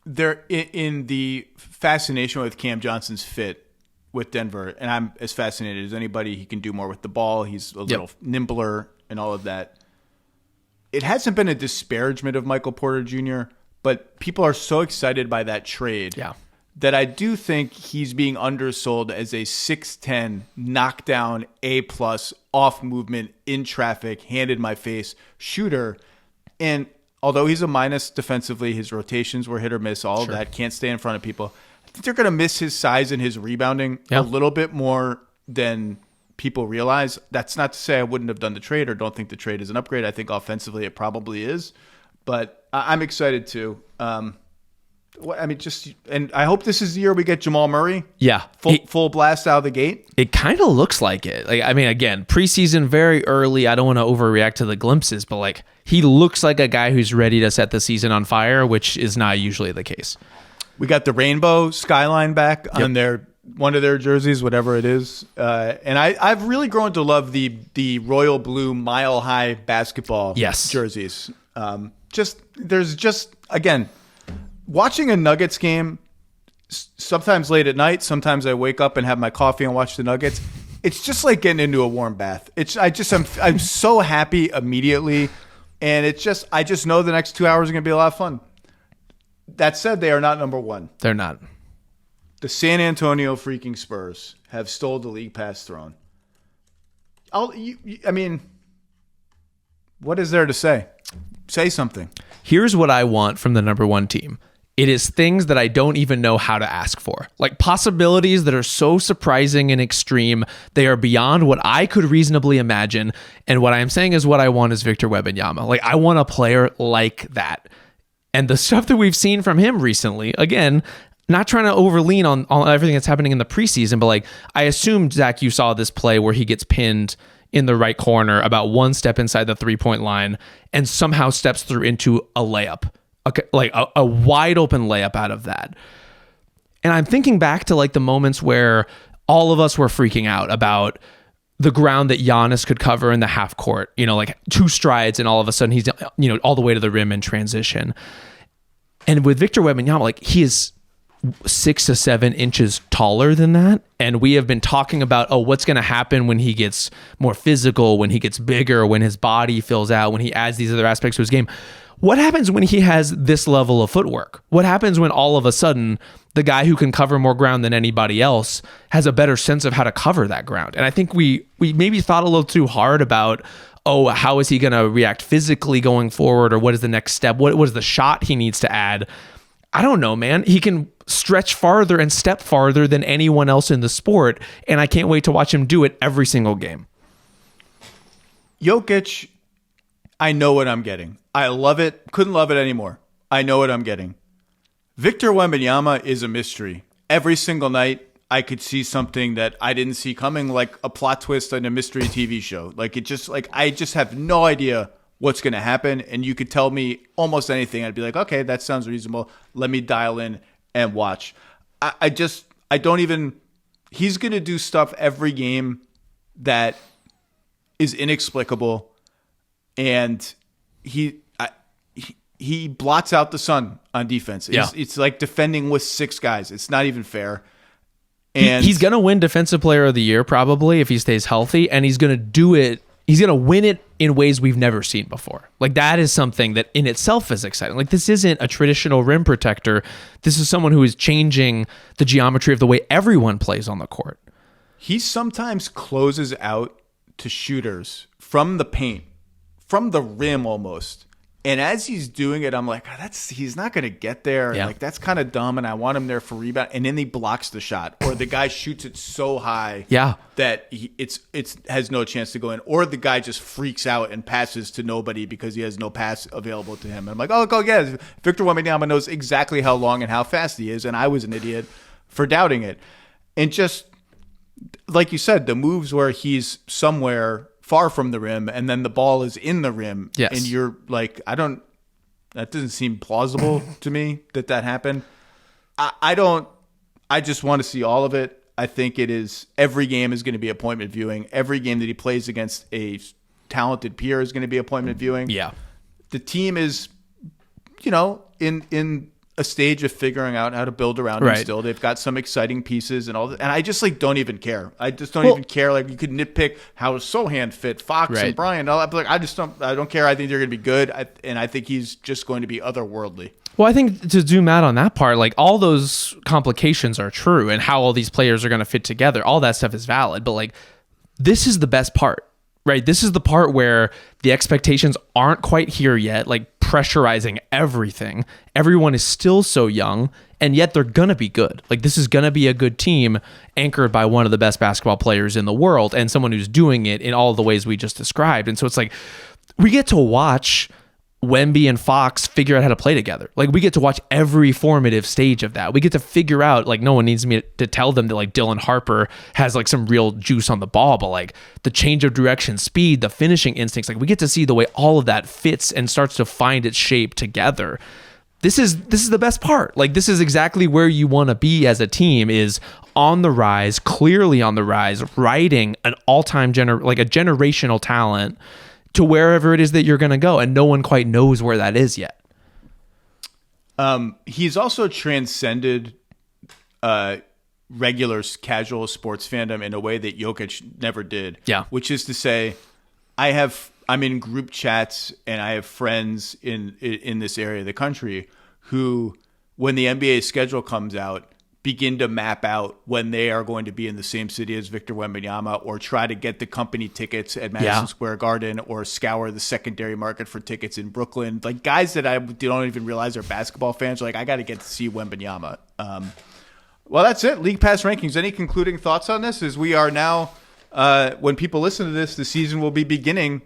there in the fascination with Cam Johnson's fit with Denver, and I'm as fascinated as anybody. He can do more with the ball. He's a little nimbler and all of that. It hasn't been a disparagement of Michael Porter Jr., but people are so excited by that trade. Yeah. That I do think he's being undersold as a 6'10", knockdown, A+, off movement, in traffic, hand in my face shooter. And although he's a minus defensively, his rotations were hit or miss, all of that, can't stay in front of people. I think they're going to miss his size and his rebounding a little bit more than people realize. That's not to say I wouldn't have done the trade or don't think the trade is an upgrade. I think offensively it probably is. But I'm excited too. And I hope this is the year we get Jamal Murray. Yeah. Full blast out of the gate. It kind of looks like it. Like, I mean, again, preseason very early. I don't want to overreact to the glimpses, but like, he looks like a guy who's ready to set the season on fire, which is not usually the case. We got the rainbow skyline back on one of their jerseys, whatever it is. And I've really grown to love the royal blue mile high basketball jerseys. Again, watching a Nuggets game, sometimes late at night, sometimes I wake up and have my coffee and watch the Nuggets. It's just like getting into a warm bath. I'm so happy immediately, and I just know the next 2 hours are going to be a lot of fun. That said, they are not number one. They're not. The San Antonio freaking Spurs have stole the league pass throne. I mean, what is there to say? Say something. Here's what I want from the number one team. It is things that I don't even know how to ask for. Like possibilities that are so surprising and extreme. They are beyond what I could reasonably imagine. And what I am saying is what I want is Victor Wembanyama. Like I want a player like that. And the stuff that we've seen from him recently, again, not trying to overlean on everything that's happening in the preseason, but like I assumed, Zach, you saw this play where he gets pinned in the right corner about one step inside the 3-point line and somehow steps through into a layup. Okay, like a wide open layup out of that. And I'm thinking back to like the moments where all of us were freaking out about the ground that Giannis could cover in the half court, like 2 strides and all of a sudden he's, all the way to the rim in transition. And with Victor Wembanyama, like he is 6 to 7 inches taller than that. And we have been talking about, what's going to happen when he gets more physical, when he gets bigger, when his body fills out, when he adds these other aspects to his game. What happens when he has this level of footwork? What happens when all of a sudden the guy who can cover more ground than anybody else has a better sense of how to cover that ground? And I think we maybe thought a little too hard about, how is he going to react physically going forward? Or what is the next step? What is the shot he needs to add? I don't know, man. He can stretch farther and step farther than anyone else in the sport. And I can't wait to watch him do it every single game. Jokic, I know what I'm getting. I love it. Couldn't love it anymore. I know what I'm getting. Victor Wembanyama is a mystery. Every single night, I could see something that I didn't see coming, like a plot twist in a mystery TV show. Like I just have no idea what's going to happen. And you could tell me almost anything. I'd be like, okay, that sounds reasonable. Let me dial in and watch. I don't even, he's going to do stuff every game that is inexplicable. And he blots out the sun on defense. It's like defending with 6 guys. It's not even fair. And he's going to win Defensive Player of the Year probably if he stays healthy, and he's going to do it. He's going to win it in ways we've never seen before. Like that is something that in itself is exciting. Like this isn't a traditional rim protector. This is someone who is changing the geometry of the way everyone plays on the court. He sometimes closes out to shooters from the paint, from the rim almost. And as he's doing it, I'm like, he's not going to get there. Yeah. Like that's kind of dumb, and I want him there for rebound. And then he blocks the shot, or the guy shoots it so high that it has no chance to go in, or the guy just freaks out and passes to nobody because he has no pass available to him. And I'm like, yeah, Victor Wembanyama knows exactly how long and how fast he is, and I was an idiot for doubting it. And just like you said, the moves where he's somewhere far from the rim, and then the ball is in the rim. Yes. And you're like, that doesn't seem plausible to me that happened. I just want to see all of it. I think every game is going to be appointment viewing. Every game that he plays against a talented peer is going to be appointment viewing. Yeah. The team is, in a stage of figuring out how to build around him still. They've got some exciting pieces and all that. And I just don't even care. I just don't even care. Like you could nitpick how Sohan fit Fox and Bryant. All that. But I don't care. I think they're going to be good. And I think he's just going to be otherworldly. Well, I think to zoom out on that part, like all those complications are true and how all these players are going to fit together. All that stuff is valid. But like, this is the best part, right? This is the part where the expectations aren't quite here yet. Like, pressurizing everything. Everyone is still so young, and yet they're going to be good. Like this is going to be a good team anchored by one of the best basketball players in the world and someone who's doing it in all the ways we just described. And so it's like we get to watch Wemby and Fox figure out how to play together. Like we get to watch every formative stage of that. We get to figure out, like, no one needs me to tell them that like Dylan Harper has like some real juice on the ball, but like the change of direction, speed, the finishing instincts, like we get to see the way all of that fits and starts to find its shape together. This is the best part. Like this is exactly where you want to be as a team, is on the rise, clearly on the rise, riding an all-time a generational talent to wherever it is that you're going to go. And no one quite knows where that is yet. He's also transcended regular casual sports fandom in a way that Jokic never did. Yeah. Which is to say, I'm in group chats and I have friends in this area of the country who, when the NBA schedule comes out, begin to map out when they are going to be in the same city as Victor Wembanyama, or try to get the company tickets at Madison Square Garden, or scour the secondary market for tickets in Brooklyn. Like, guys that I don't even realize are basketball fans are like, I got to get to see Wembanyama. Well, that's it. League Pass rankings. Any concluding thoughts on this? As we are now, when people listen to this, the season will be beginning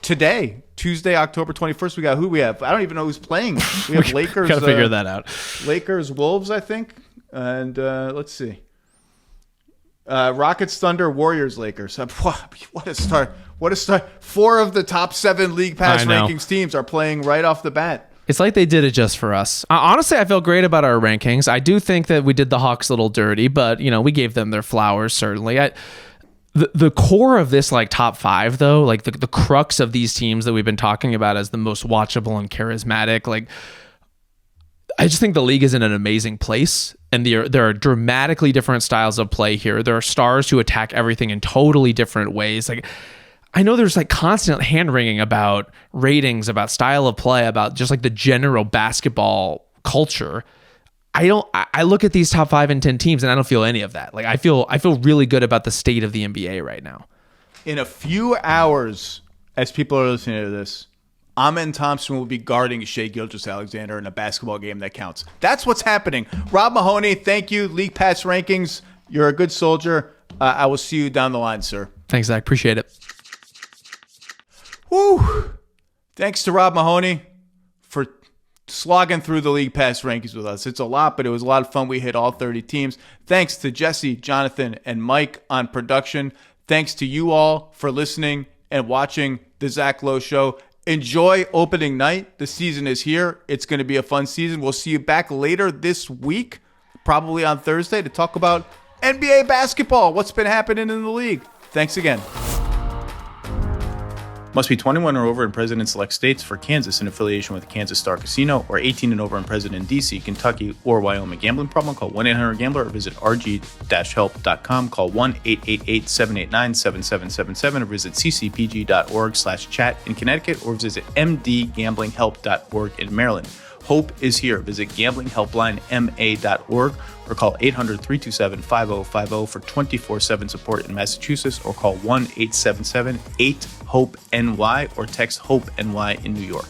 today, Tuesday, October 21st. We got who we have. I don't even know who's playing. We have Lakers. Got to figure that out. Lakers, Wolves, I think. And let's see. Rockets, Thunder, Warriors, Lakers. What a start. What a start. 4 of the top 7 League Pass rankings teams are playing right off the bat. It's like they did it just for us. Honestly, I feel great about our rankings. I do think that we did the Hawks a little dirty, but we gave them their flowers, certainly. The core of this top 5, though, like the crux of these teams that we've been talking about as the most watchable and charismatic, I just think the league is in an amazing place, and there are dramatically different styles of play here. There are stars who attack everything in totally different ways. I know there's constant hand-wringing about ratings, about style of play, about just the general basketball culture. I look at these top 5 and 10 teams and I don't feel any of that. I feel really good about the state of the NBA right now. In a few hours, as people are listening to this, Amen Thompson will be guarding Shai Gilgeous-Alexander in a basketball game that counts. That's what's happening. Rob Mahoney, thank you. League Pass rankings. You're a good soldier. I will see you down the line, sir. Thanks, Zach. Appreciate it. Woo! Thanks to Rob Mahoney for slogging through the League Pass rankings with us. It's a lot, but it was a lot of fun. We hit all 30 teams. Thanks to Jesse, Jonathan, and Mike on production. Thanks to you all for listening and watching the Zach Lowe Show. Enjoy opening night. The season is here. It's going to be a fun season. We'll see you back later this week, probably on Thursday, to talk about NBA basketball, what's been happening in the league. Thanks again. Must be 21 or over and present in select states. For Kansas, in affiliation with Kansas Star Casino, or 18 and over and present in D.C., Kentucky, or Wyoming. Gambling problem? Call 1-800-GAMBLER or visit rg-help.com. Call 1-888-789-7777 or visit ccpg.org/chat in Connecticut, or visit mdgamblinghelp.org in Maryland. Hope is here. Visit gamblinghelplinema.org or call 800-327-5050 for 24/7 support in Massachusetts, or call 1-877-8-HOPE-NY or text HOPE-NY in New York.